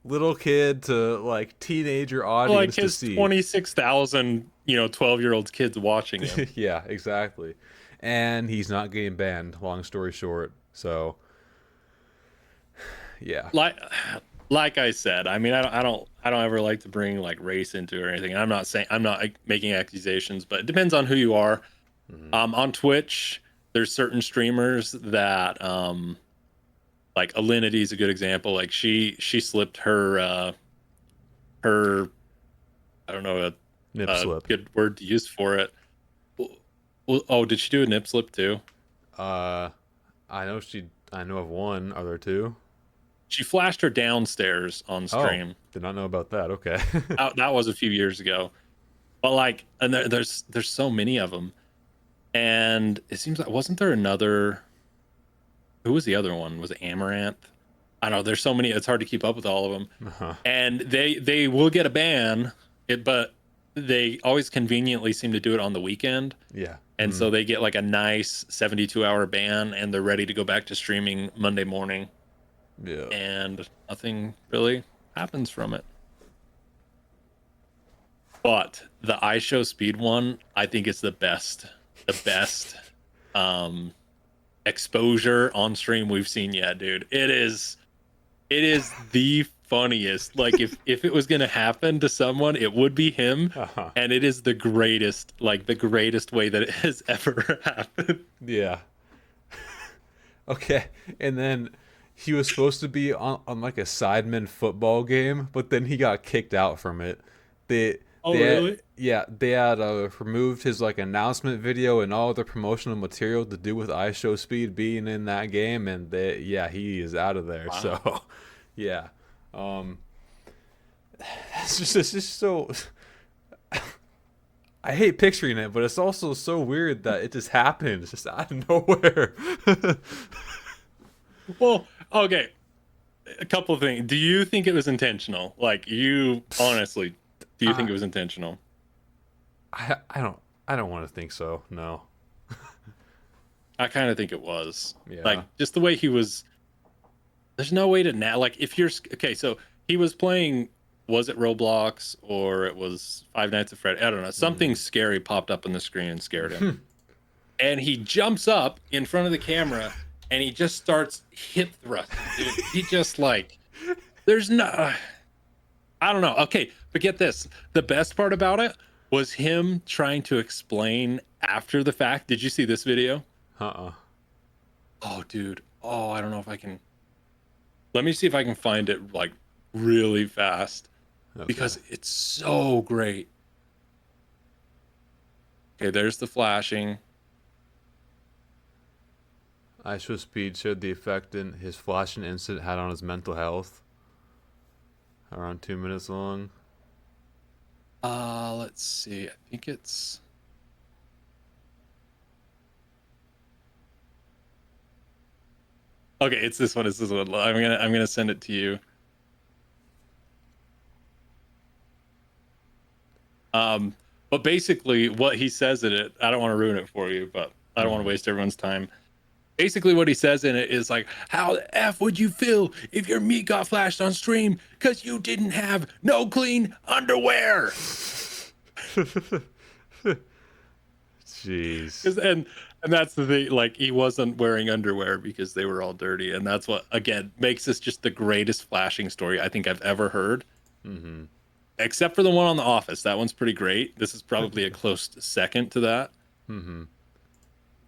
little kid to like teenager Like audience to his see. 26,000, 12-year-old kids watching him. Yeah, exactly. And he's not getting banned, long story short. So, yeah. Like like I said, I mean, I don't ever like to bring like race into it or anything. I'm not like, making accusations, but it depends on who you are. On Twitch, there's certain streamers that like Alinity is a good example. Like she slipped her I don't know Nip a slip. good word to use for it. Well, oh, did she do a nip slip too? Uh, I know of one. Are there two? She flashed her downstairs on Oh, stream. did not know about that. Okay. That was a few years ago. But like, and there's so many of them, and it seems like wasn't there another? Who was the other one? Was it Amaranth? I don't know. There's so many. It's hard to keep up with all of them, Uh-huh. and they will get a ban. But they always conveniently seem to do it on the weekend, Yeah. and so they get like a nice 72-hour ban, and they're ready to go back to streaming Monday morning, Yeah. and nothing really happens from it. But the iShow Speed one, I think is the best um exposure on stream we've seen yet, dude. It is the funniest. Like if it was gonna happen to someone, it would be him. Uh-huh. And it is the greatest way that it has ever happened. Yeah. Okay. And then he was supposed to be on like a Sidemen football game, but then he got kicked out from it. They Oh, they had, really? yeah, they had removed his like announcement video and all the promotional material to do with iShow Speed being in that game, and he is out of there. Wow. So, yeah, it's just so. I hate picturing it, but it's also so weird that it just happened. It's just out of nowhere. Well, okay. A couple of things. Do you think it was intentional? Like you honestly, do you think it was intentional? I don't want to think so. No. I kind of think it was. Yeah. Like just the way he was. There's no way to now. Like if you're okay, so he was playing. Was it Roblox or it was Five Nights at Freddy? I don't know. Something scary popped up on the screen and scared him. And he jumps up in front of the camera and he just starts hip thrusting. Dude. He just like, there's no. I don't know. Okay, but get this. The best part about it was him trying to explain after the fact. Did you see this video? Uh-uh. Oh, dude. Oh, I don't know if I can. Let me see if I can find it like really fast Okay. because it's so great. Okay, there's the flashing. iShow Speed showed the effect in his flashing incident had on his mental health. Around 2 minutes long. Let's see. I think it's. Okay, it's this one. It's this one. I'm gonna send it to you. But basically, what he says in it, I don't want to ruin it for you, but I don't want to waste everyone's time. Basically, what he says in it is like, "How the f would you feel if your meat got flashed on stream because you didn't have no clean underwear?" Jeez. And that's the thing. Like he wasn't wearing underwear because they were all dirty, and that's what again makes this just the greatest flashing story I think I've ever heard. Mm-hmm. Except for the one on The Office. That one's pretty great. This is probably a close second to that. Mm-hmm.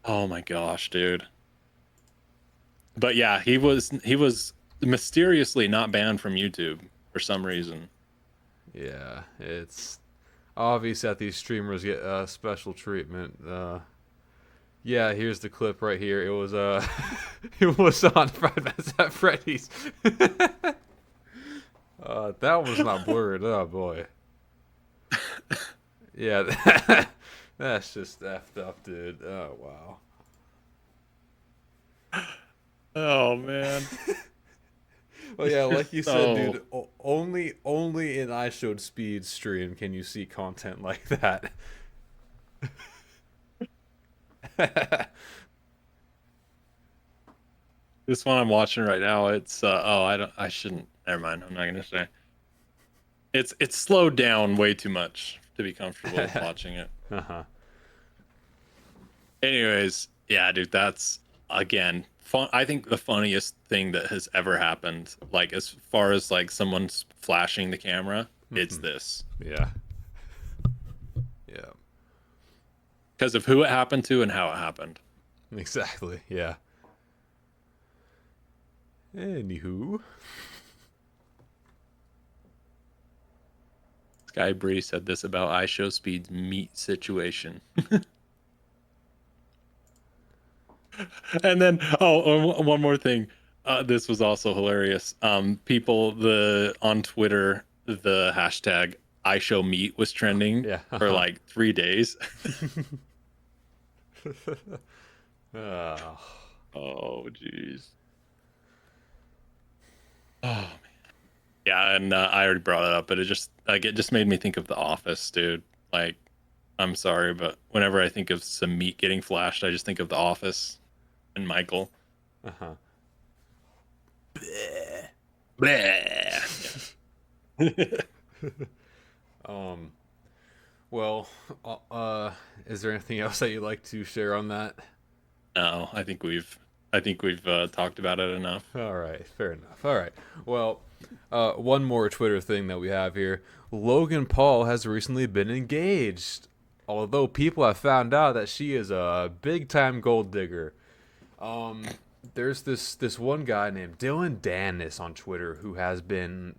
Oh my gosh, dude. But yeah, he was mysteriously not banned from YouTube for some reason. Yeah, it's obvious that these streamers get special treatment. Yeah, here's the clip right here. It was it was on Five Nights at Freddy's. That was not blurred. Oh boy. Yeah, that's just effed up, dude. Oh wow. Oh man. Well, yeah, like you said, So- dude. only in I Showed Speed stream can you see content like that. This one I'm watching right now, it's oh, I shouldn't, never mind. I'm not gonna say. It's slowed down way too much to be comfortable watching it. Uh-huh. Anyways, yeah, dude, that's again fun. I think the funniest thing that has ever happened, like as far as like someone's flashing the camera, it's this Yeah. Yeah. because of who it happened to and how it happened. Exactly. Yeah. Anywho. Sky Bree said this about I Show Speed's meat situation. And then, oh, one more thing. This was also hilarious. People on Twitter, the hashtag I Show Meat was trending Yeah. for like 3 days. Oh. Oh, jeez. Oh man. Yeah, and I already brought it up, but it just made me think of The Office, dude. Like, I'm sorry, but whenever I think of some meat getting flashed, I just think of The Office and Michael. Uh-huh. Bleh. Um. Well, is there anything else that you'd like to share on that? No, I think we've talked about it enough. All right, fair enough. All right. Well, one more Twitter thing that we have here. Logan Paul has recently been engaged, although people have found out that she is a big-time gold digger. There's this one guy named Dylan Dennis on Twitter who has been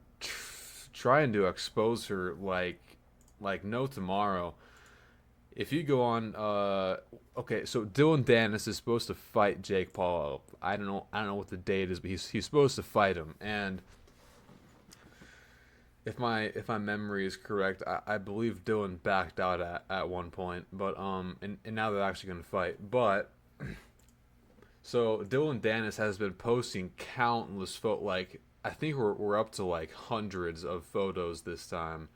trying to expose her like no tomorrow. If you go on, okay, so Dylan Dennis is supposed to fight Jake Paul. I don't know what the date is, but he's supposed to fight him. And if my memory is correct, I believe Dylan backed out at one point. But and now they're actually gonna fight. But so Dylan Dennis has been posting countless like I think we're up to like hundreds of photos this time.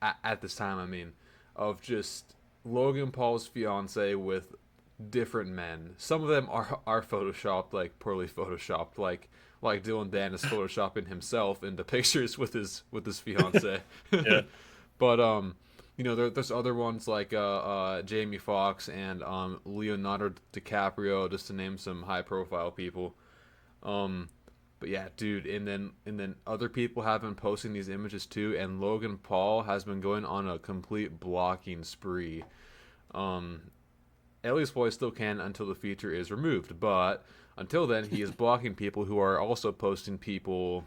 At this time, I mean, of just Logan Paul's fiance with different men. Some of them are photoshopped, like poorly photoshopped, like Dylan Dennis photoshopping himself into pictures with his fiance. Yeah. But there's other ones like Jamie Foxx and Leonardo DiCaprio, just to name some high profile people. Um, but yeah, dude, and then other people have been posting these images too, and Logan Paul has been going on a complete blocking spree. Um, at least while he still can until the feature is removed, but until then, he is blocking people who are also posting people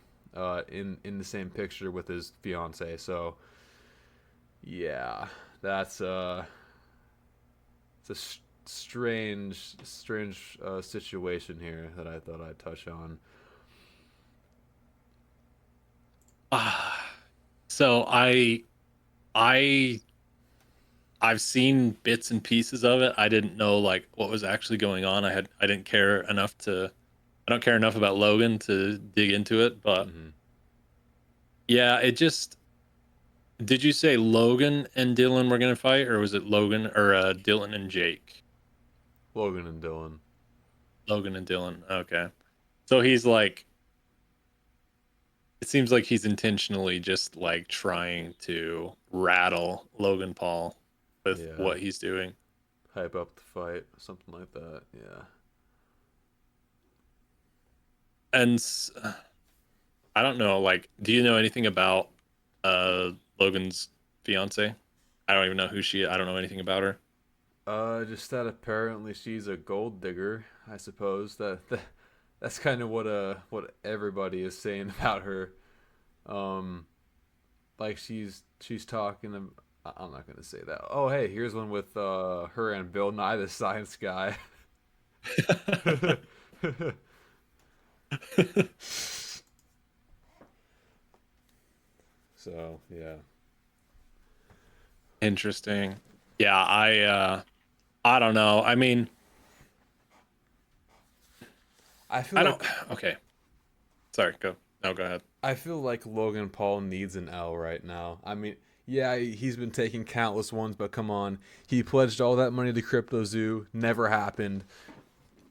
in the same picture with his fiance. So yeah, that's it's a strange situation here that I thought I'd touch on. So I I've seen bits and pieces of it. I didn't know like what was actually going on. I didn't care enough to I don't care enough about Logan to dig into it, but Hmm. yeah, it just did you say Logan and Dylan were gonna fight, or was it Logan or Dylan and Jake? Logan and Dylan. Logan and Dylan. Okay. So he's like it seems like he's intentionally just like trying to rattle Logan Paul with Yeah, what he's doing. hype up the fight, something like that. Yeah. And I don't know, like, do you know anything about Logan's fiance? I don't even know who she. I don't know anything about her. Just that apparently she's a gold digger. I suppose that's kind of what everybody is saying about her. Um, like she's talking. I'm not gonna say that. Oh, hey, here's one with her and Bill Nye the Science Guy. So yeah, Interesting. Yeah, I don't know. I mean, I feel I like don't. Okay, sorry. Go. No, go ahead. I feel like Logan Paul needs an L right now. I mean, yeah, he's been taking countless ones, but come on. He pledged all that money to Crypto Zoo, never happened.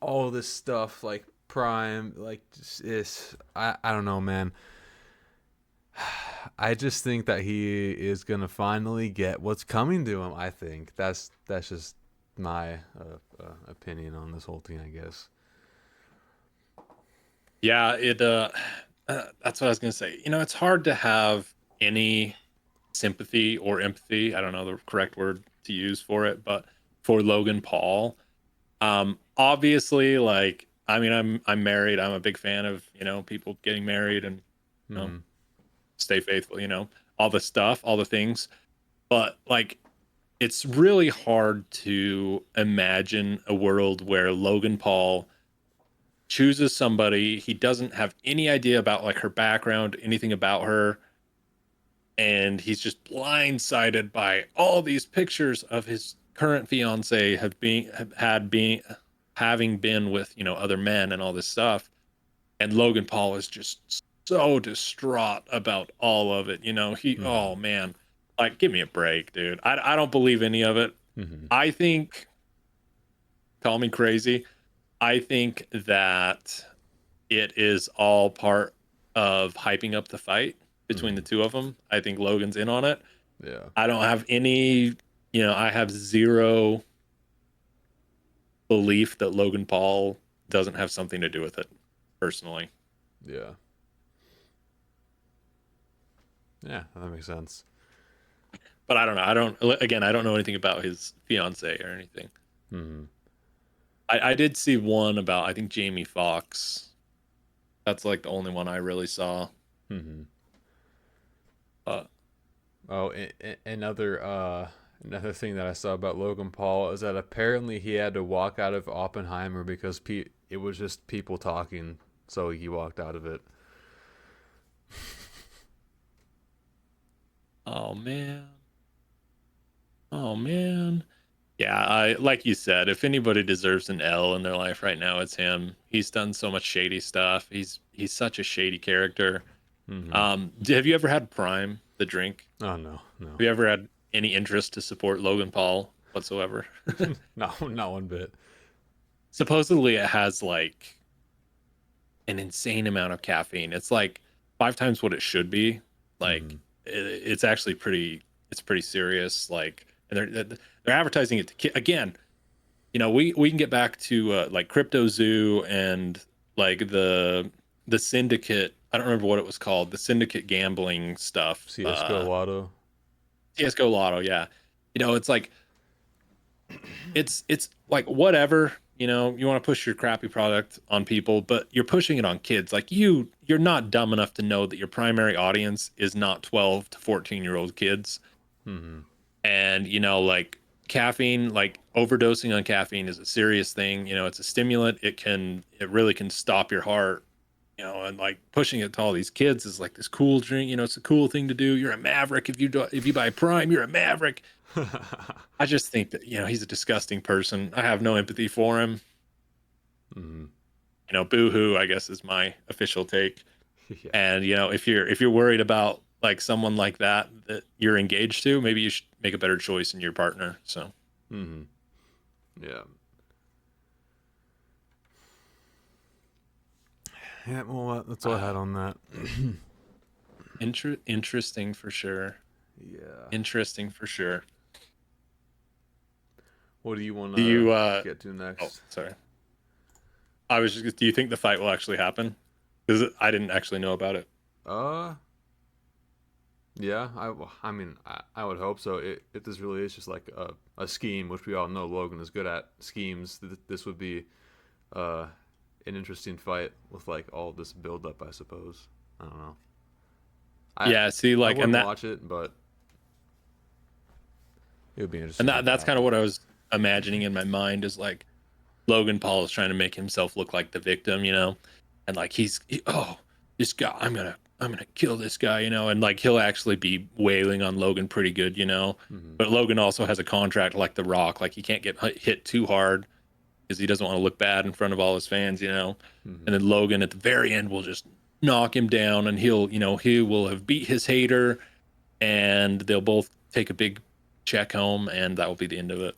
All this stuff, like Prime, like, just is. I don't know, man. I just think that he is going to finally get what's coming to him, I think. That's just my opinion on this whole thing, I guess. Yeah, it that's what I was gonna say. You know, it's hard to have any sympathy or empathy. I don't know the correct word to use for it, but for Logan Paul. Obviously, like, I mean, I'm married. I'm a big fan of, you know, people getting married and, you know, Hmm. stay faithful, you know, all the stuff, all the things. But like, it's really hard to imagine a world where Logan Paul chooses somebody he doesn't have any idea about, like her background, anything about her, and he's just blindsided by all these pictures of his current fiance having been with, you know, other men and all this stuff. And Logan Paul is just so distraught about all of it. You know, oh Hmm. man, like, give me a break, dude. I don't believe any of it. Hmm. I think, call me crazy, I think that it is all part of hyping up the fight between the Hmm. two of them. I think Logan's in on it. Yeah. I don't have any, you know, I have zero belief that Logan Paul doesn't have something to do with it personally. Yeah. Yeah, that makes sense. But I don't know. I don't know anything about his fiance or anything. Hmm. I did see one about, I think, Jamie Foxx. That's like the only one I really saw. Hmm. Uh, Oh, another thing that I saw about Logan Paul is that apparently he had to walk out of Oppenheimer because it was just people talking, so he walked out of it. oh man. Oh man. Yeah, I like you said, if anybody deserves an L in their life right now, it's him. He's done so much shady stuff. He's such a shady character. Hmm. Have you ever had Prime, the drink? Oh no, no, Have you ever had any interest to support Logan Paul whatsoever? no, not one bit. Supposedly it has like an insane amount of caffeine. It's like 5 times what it should be. Like, Hmm. it's actually it's pretty serious. Like, and they're advertising it to again. You know, we can get back to like Crypto Zoo and like the syndicate. I don't remember what it was called. The syndicate gambling stuff. CS:GO Lotto. CS:GO Lotto. Yeah, you know, it's like it's like whatever. You know, you want to push your crappy product on people, but you're pushing it on kids. Like, you're not dumb enough to know that your primary audience is not 12 to 14-year-old kids. Hmm. And, you know, like, caffeine, like overdosing on caffeine is a serious thing. You know, it's a stimulant. It really can stop your heart, you know. And like, pushing it to all these kids is like this cool drink. You know, it's a cool thing to do. You're a maverick. If you buy Prime, you're a maverick. I just think that, you know, he's a disgusting person. I have no empathy for him. Hmm. You know, boo hoo, I guess, is my official take. Yeah. And, you know, if you're worried about like someone like that that you're engaged to, maybe you should make a better choice in your partner. So Hmm. Yeah. Yeah. Well, that's all I had on that. interesting for sure. Yeah. Interesting for sure. What do you want Do to you get to oh, next? sorry. I was just, do you think the fight will actually happen? Because I didn't actually know about it. Uh, yeah. I mean, I would hope so. If this really is just like a scheme, which we all know Logan is good at schemes, this would be uh an interesting fight with like all this build up. I suppose. I don't know. I Yeah, see, I like, wouldn't watch it, but it would be and interesting for it to that's kind of happen. what I was imagining in my mind, is like Logan Paul is trying to make himself look like the victim, you know, and like oh, this guy, I'm gonna kill this guy, you know, and like he'll actually be wailing on Logan pretty good, you know. Hmm. But Logan also has a contract like The Rock, like he can't get hit too hard because he doesn't want to look bad in front of all his fans, you know. And Hmm. then Logan at the very end will just knock him down, and he will have beat his hater, and they'll both take a big check home, and that will be the end of it.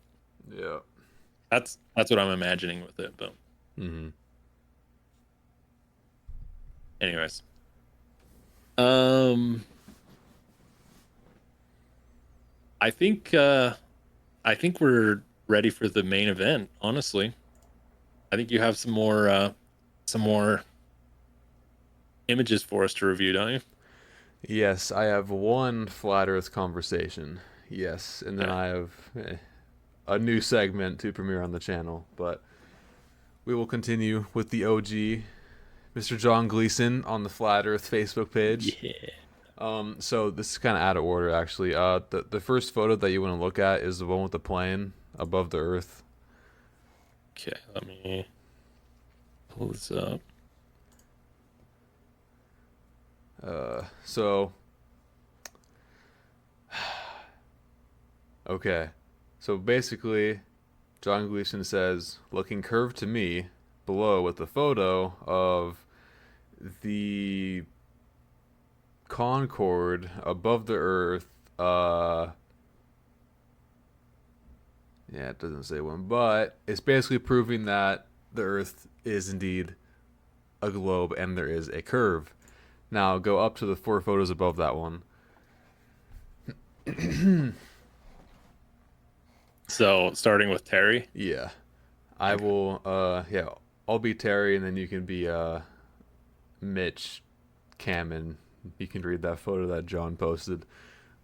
Yeah. That's what I'm imagining with it. But Mm-hmm. anyways, um, I think we're ready for the main event. Honestly, I think you have some more images for us to review, don't you? Yes, I have one flat Earth conversation. Yes, and then Okay. I have a new segment to premiere on the channel. But we will continue with the OG, Mr. John Gleason, on the Flat Earth Facebook page. Yeah. So this is kind of out of order, actually. The first photo that you want to look at is the one with the plane above the Earth. Okay. Let me pull this up. So okay, so basically, John Gleason says, looking curved to me below with the photo of the Concorde above the Earth. Yeah, it doesn't say when, but it's basically proving that the Earth is indeed a globe and there is a curve. Now go up to the 4 photos above that one. So starting with Terry. Yeah, I Okay. will. Yeah, I'll be Terry, and then you can be Mitch, Cam, and you can read that photo that John posted.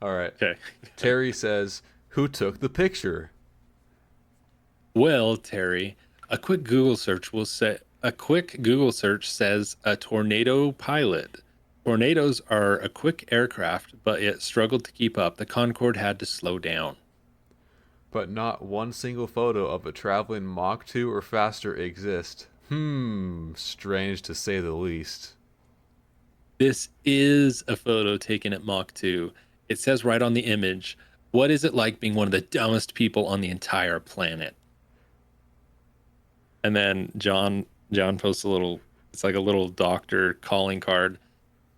All right. Okay. Terry says, "Who took the picture?" Well, Terry, a quick Google search says a tornado pilot. Tornadoes are a quick aircraft, but it struggled to keep up. The Concorde had to slow down. But not one single photo of a traveling Mach 2 or faster exists. Strange to say the least. This is a photo taken at Mach 2. It says right on the image, what is it like being one of the dumbest people on the entire planet? And then John posts a little, it's like a little doctor calling card.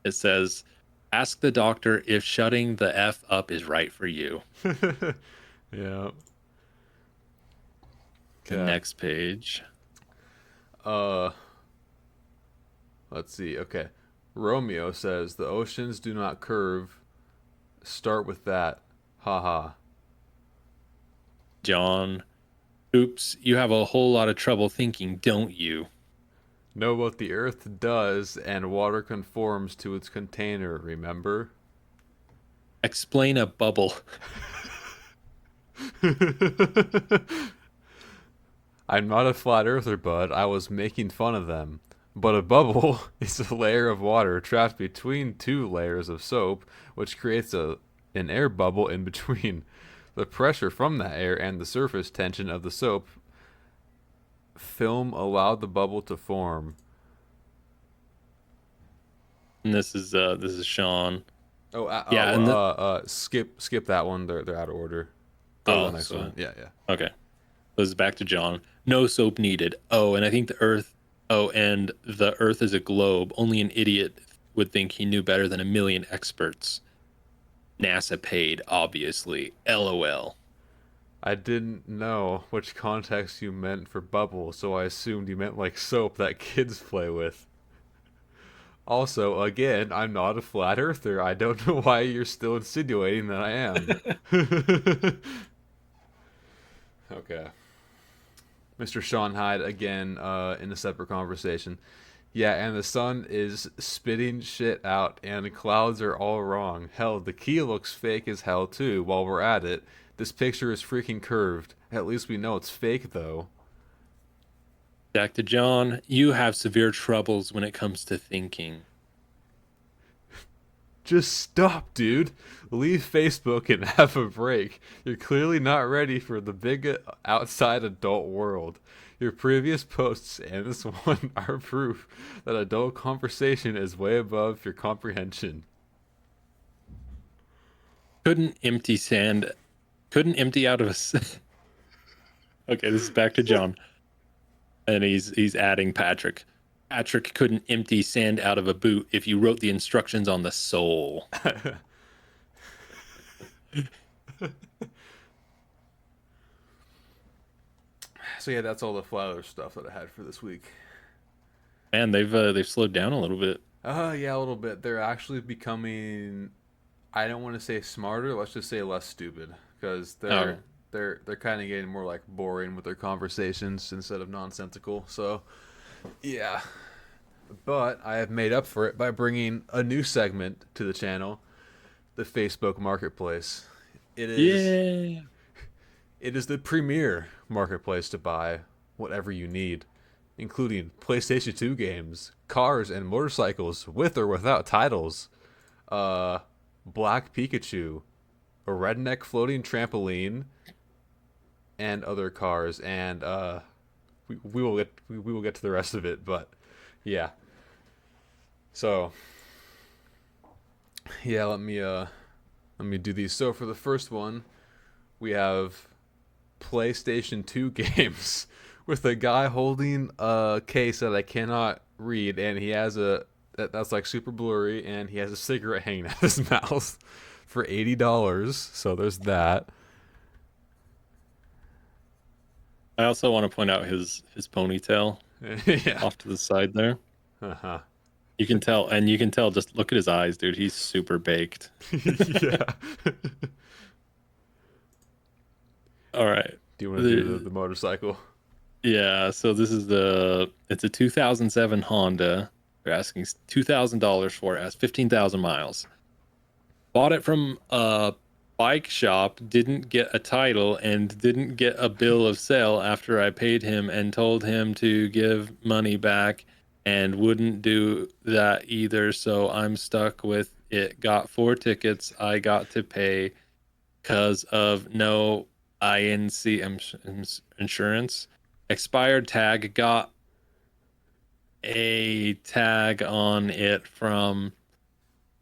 It says, ask the doctor if shutting the F up is right for you. Yeah. The Okay. next page. Uh, let's see. Okay. Romeo says the oceans do not curve. Start with that. Haha. John, oops, you have a whole lot of trouble thinking, don't you? Know what the earth does and water conforms to its container, remember? Explain a bubble. I'm not a flat earther, bud. I was making fun of them. But a bubble is a layer of water trapped between 2 layers of soap, which creates an air bubble in between. The pressure from that air and the surface tension of the soap film allowed the bubble to form. And this is Sean. Oh, Yeah, and skip that one. They're out of order. Go to the oh, next so one. Yeah, yeah. okay. This is back to John. No soap needed. Oh, and I think the Earth. Oh, and the Earth is a globe. Only an idiot would think he knew better than a million experts. NASA paid, obviously. LOL. I didn't know which context you meant for bubble, so I assumed you meant like soap that kids play with. Also, again, I'm not a flat earther. I don't know why you're still insinuating that I am. Okay. Mr. Sean Hyde, again, in a separate conversation. Yeah, and the sun is spitting shit out, and the clouds are all wrong. Hell, the key looks fake as hell, too, while we're at it. This picture is freaking curved. At least we know it's fake, though. Back to John. You have severe troubles when it comes to thinking. Just stop, dude. Leave Facebook and have a break. You're clearly not ready for the big outside adult world. Your previous posts and this one are proof that adult conversation is way above your comprehension. Couldn't empty sand. Couldn't empty out of a. Okay, this is back to John, and he's adding Patrick. Patrick couldn't empty sand out of a boot if you wrote the instructions on the sole. So yeah, that's all the Flowers stuff that I had for this week. Man, they've slowed down a little bit. Yeah, a little bit. They're actually becoming, I don't want to say smarter, let's just say less stupid because Oh, they're kind of getting more like boring with their conversations instead of nonsensical. So, yeah. But I have made up for it by bringing a new segment to the channel, the Facebook Marketplace. It is yeah. it is the premier marketplace to buy whatever you need, including PlayStation 2 games, cars and motorcycles with or without titles, uh, Black Pikachu, a redneck floating trampoline, and other cars. And we will get to the rest of it. But yeah, so yeah, let me do these. So for the first one, we have PlayStation 2 games with a guy holding a case that I cannot read, and he has that's like super blurry, and he has a cigarette hanging out his mouth for $80. So there's that. I also want to point out his ponytail Yeah. off to the side there. Uh-huh. You can tell, and you can tell. Just look at his eyes, dude. He's super baked. Yeah. All right. Do you want to do the motorcycle? Yeah. So this is it's a 2007 Honda. They're asking $2,000 for it. Has 15,000 miles. Bought it from a bike shop. Didn't get a title and didn't get a bill of sale after I paid him and told him to give money back, and wouldn't do that either. So I'm stuck with it. Got 4 tickets. I got to pay because of no INC insurance. Expired tag. Got a tag on it from.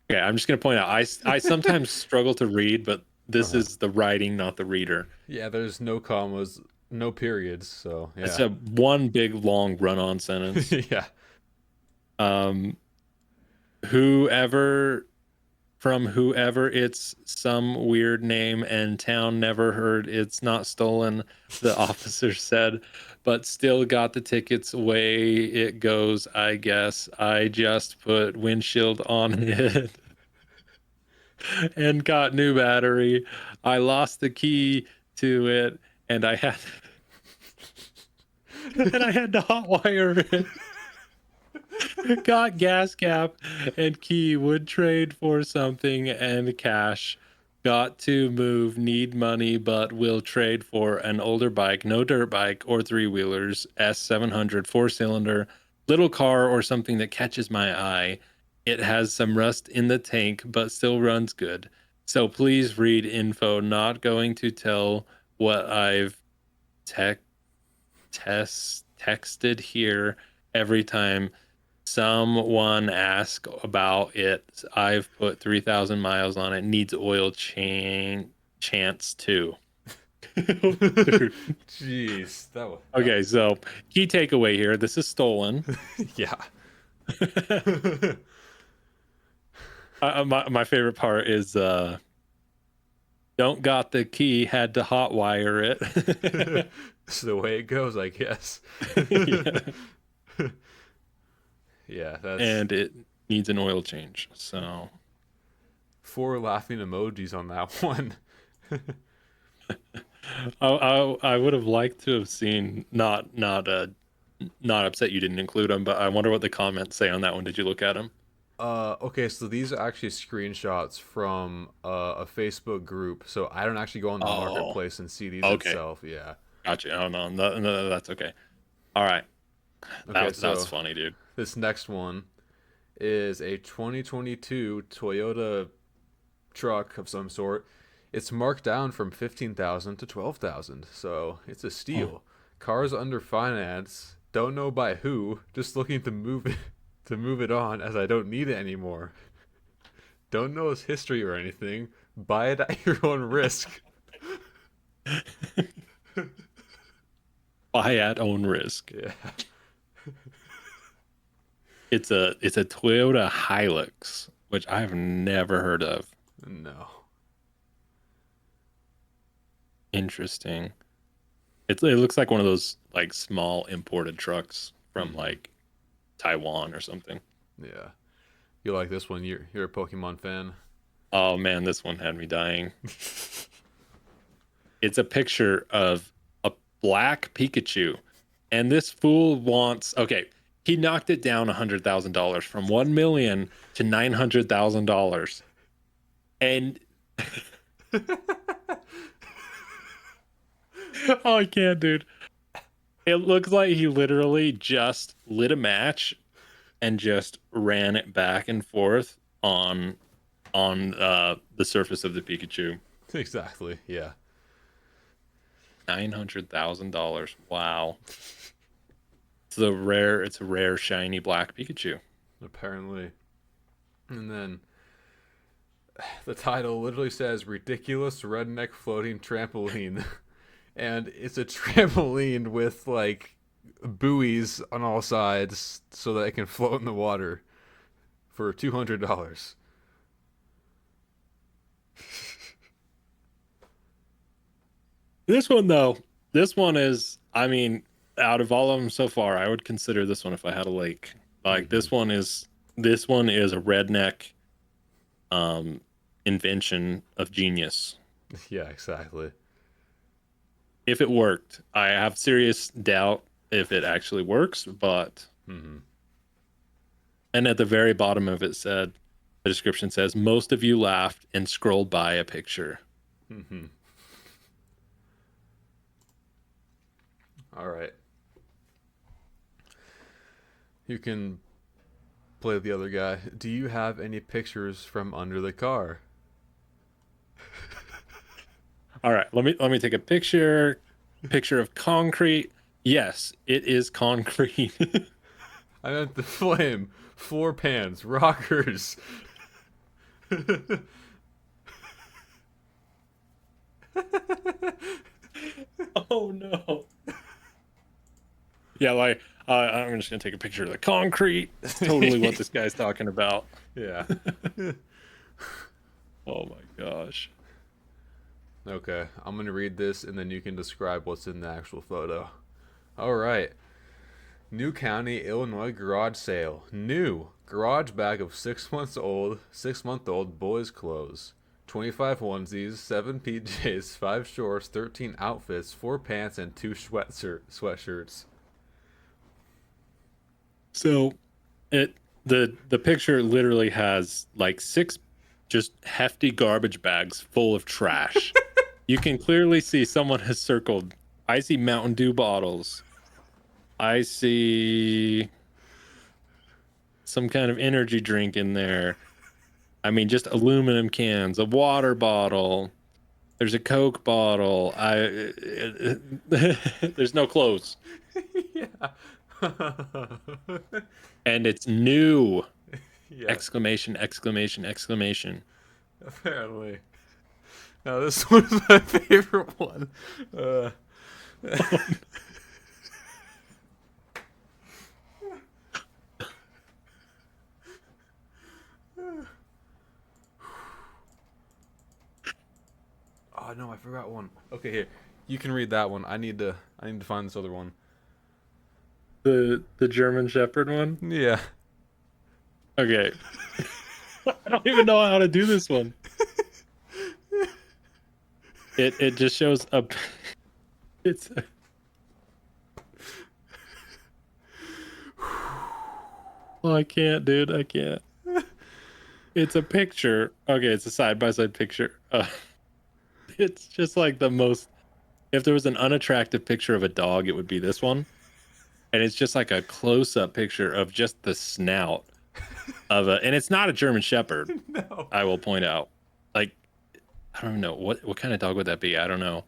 Okay, I'm just gonna point out. I sometimes struggle to read, but this is the writing, not the reader. Yeah, there's no commas, no periods, so It's yeah. a one big long run-on sentence. Yeah. Um, whoever from whoever it's some weird name and town never heard, it's not stolen, the officer said, but still got the tickets. Way it goes, I guess. I just put windshield on it and got new battery. I lost the key to it and I had and I had to hotwire it. Got gas cap and key, would trade for something and cash. Got to move, need money, but will trade for an older bike, no dirt bike or three wheelers, S700 4-cylinder, little car or something that catches my eye. It has some rust in the tank, but still runs good. So please read info. Not going to tell what I've texted here every time someone asks about it. I've put 3,000 miles on it. Needs oil chance too. Dude. Jeez, that was Okay, so key takeaway here. This is stolen. yeah. My favorite part is don't got the key, had to hotwire it. It's the way it goes, I guess. Yeah. Yeah, that's And it needs an oil change. So 4 laughing emojis on that one. I would have liked to have seen not upset you didn't include them, but I wonder what the comments say on that one. Did you look at them? Okay, so these are actually screenshots from a Facebook group. So I don't actually go on the Oh, marketplace and see these okay. itself. Yeah. Gotcha. Oh no, that's okay. All right, Okay, that was so funny, dude. this next one is a 2022 Toyota truck of some sort. It's marked down from 15,000 to 12,000, so it's a steal. Cars under finance. Don't know by who. Just looking to move it to move it on as I don't need it anymore. Don't know its history or anything. Buy it at your own risk. Buy at own risk. Yeah. It's a Toyota Hilux, which I've never heard of. No. Interesting. It looks like one of those like small imported trucks from Hmm. like Taiwan or something. Yeah. You like this one? You're a Pokemon fan. Oh man, this one had me dying. It's a picture of a black Pikachu, and this fool wants. Okay, he knocked it down $100,000 from 1 million to $900,000, and oh, I can't, dude. It looks like he literally just lit a match and just ran it back and forth on the surface of the Pikachu. Exactly. Yeah. $900,000. Wow. It's a rare shiny black Pikachu. Apparently. And then the title literally says ridiculous redneck floating trampoline. And it's a trampoline with like buoys on all sides so that it can float in the water for $200. This one though, this one is I mean, out of all of them so far, I would consider this one if I had a lake. Like Hmm. this one is a redneck um invention of genius. Yeah, exactly. If it worked. I have serious doubt if it actually works, but Hmm. and at the very bottom of it said the description says most of you laughed and scrolled by a picture. Hmm. All right. You can play the other guy. Do you have any pictures from under the car? All right, let me take a picture of concrete. Yes, it is concrete. I meant the flame, floor pans, rockers. Oh no. Yeah, like I'm just gonna take a picture of the concrete. That's totally what this guy's talking about. Yeah. Oh my gosh. Okay, I'm gonna read this and then you can describe what's in the actual photo. All right. New County, Illinois garage sale. New garage bag of 6 months old, 6 month old boys' clothes. 25 onesies, 7 PJs, 5 shorts, 13 outfits, 4 pants, and 2 sweatshirts. So the picture literally has like six just hefty garbage bags full of trash. You can clearly see someone has circled. I see Mountain Dew bottles. I see some kind of energy drink in there. I mean, just aluminum cans, a water bottle. There's a Coke bottle. There's no clothes, Yeah. and it's new! Yeah, Exclamation! Exclamation! Exclamation! apparently. Now, this one's my favorite one. Uh, oh no, I forgot one. Okay, here. You can read that one. I need to find this other one. The German Shepherd one. Yeah. Okay, I don't even know how to do this one. It just shows up. It's oh, I can't, dude. I can't. It's a picture. Okay, it's a side by side picture. It's just like the most. If there was an unattractive picture of a dog, it would be this one. And it's just like a close up picture of just the snout of a. And it's not a German Shepherd. No. I will point out. Like I don't even know what kind of dog would that be. I don't know.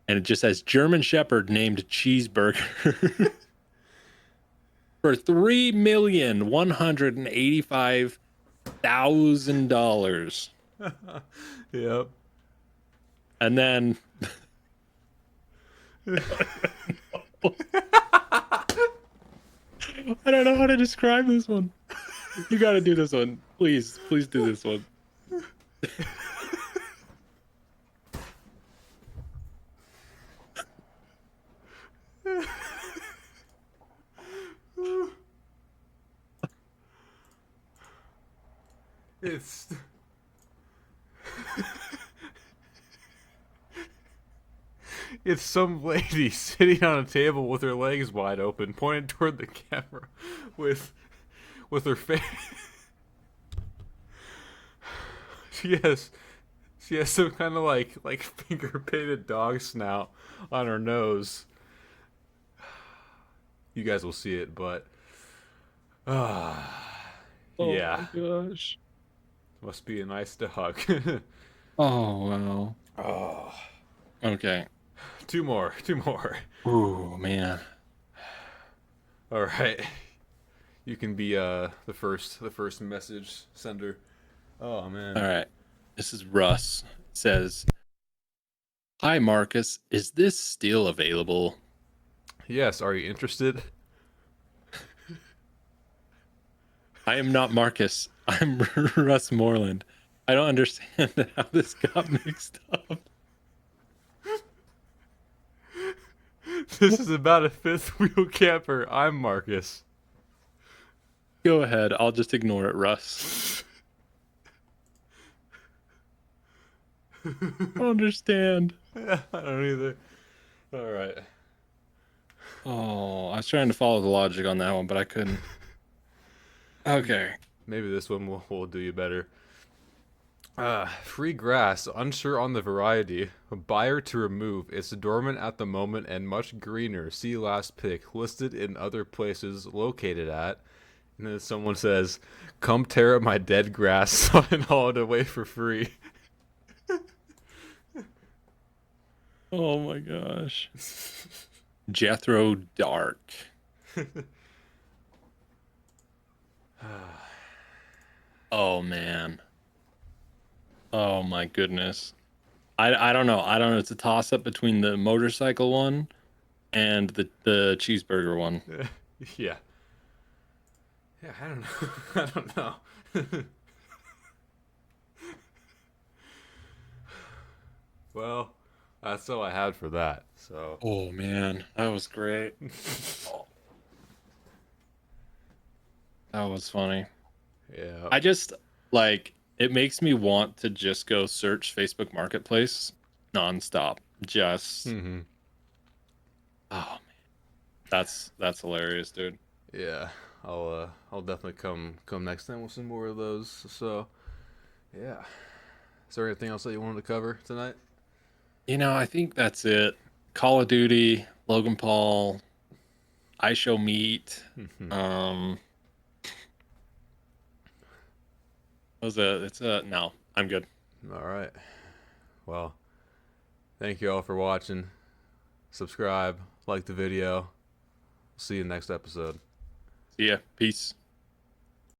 And it just says German Shepherd named Cheeseburger for $3,185,000. Yep. And then I don't know how to describe this one. You got to do this one, please. Please do this one. It's it's some lady sitting on a table with her legs wide open, pointed toward the camera, with her face. She has some kind of like finger painted dog snout on her nose. You guys will see it, but Oh yeah, my gosh. must be a nice dog. Oh wow. Oh, Okay. two more, two more. Oh man. All right, you can be the first message sender. Oh All man. right. This is Russ. It says, "Hi Marcus, is this still available?" Yes, are you interested? I am not Marcus. I'm Russ Moreland. I don't understand how this got mixed up. This is about a fifth wheel camper. I'm Marcus. Go ahead. I'll just ignore it, Russ. I don't understand. I don't either. All right. Oh, I was trying to follow the logic on that one, but I couldn't. Okay. Maybe this one will do you better. Free grass, unsure on the variety. A buyer to remove. It's dormant at the moment and much greener. See last pick. Listed in other places located at. And then someone says, "Come tear up my dead grass so I can haul it away for free." Oh my gosh. Jethro Dark. Oh man. Oh my goodness. I don't know. I don't know. It's a toss up between the motorcycle one and the cheeseburger one. Yeah. Yeah, I don't know. I don't know. Well, that's all I had for that. So, Oh man, that was great. Oh, that was funny. yeah. I just like it makes me want to just go search Facebook Marketplace nonstop. Just Hmm. oh man, that's hilarious, dude. Yeah. I'll definitely come next time with some more of those. So, yeah. Is there anything else that you wanted to cover tonight? I think that's it. Call of Duty, Logan Paul, I Show Meat. Mhm. Um, was a it's a no. I'm good. All right. Well, thank you all for watching. Subscribe, like the video. See you next episode. See ya. Peace.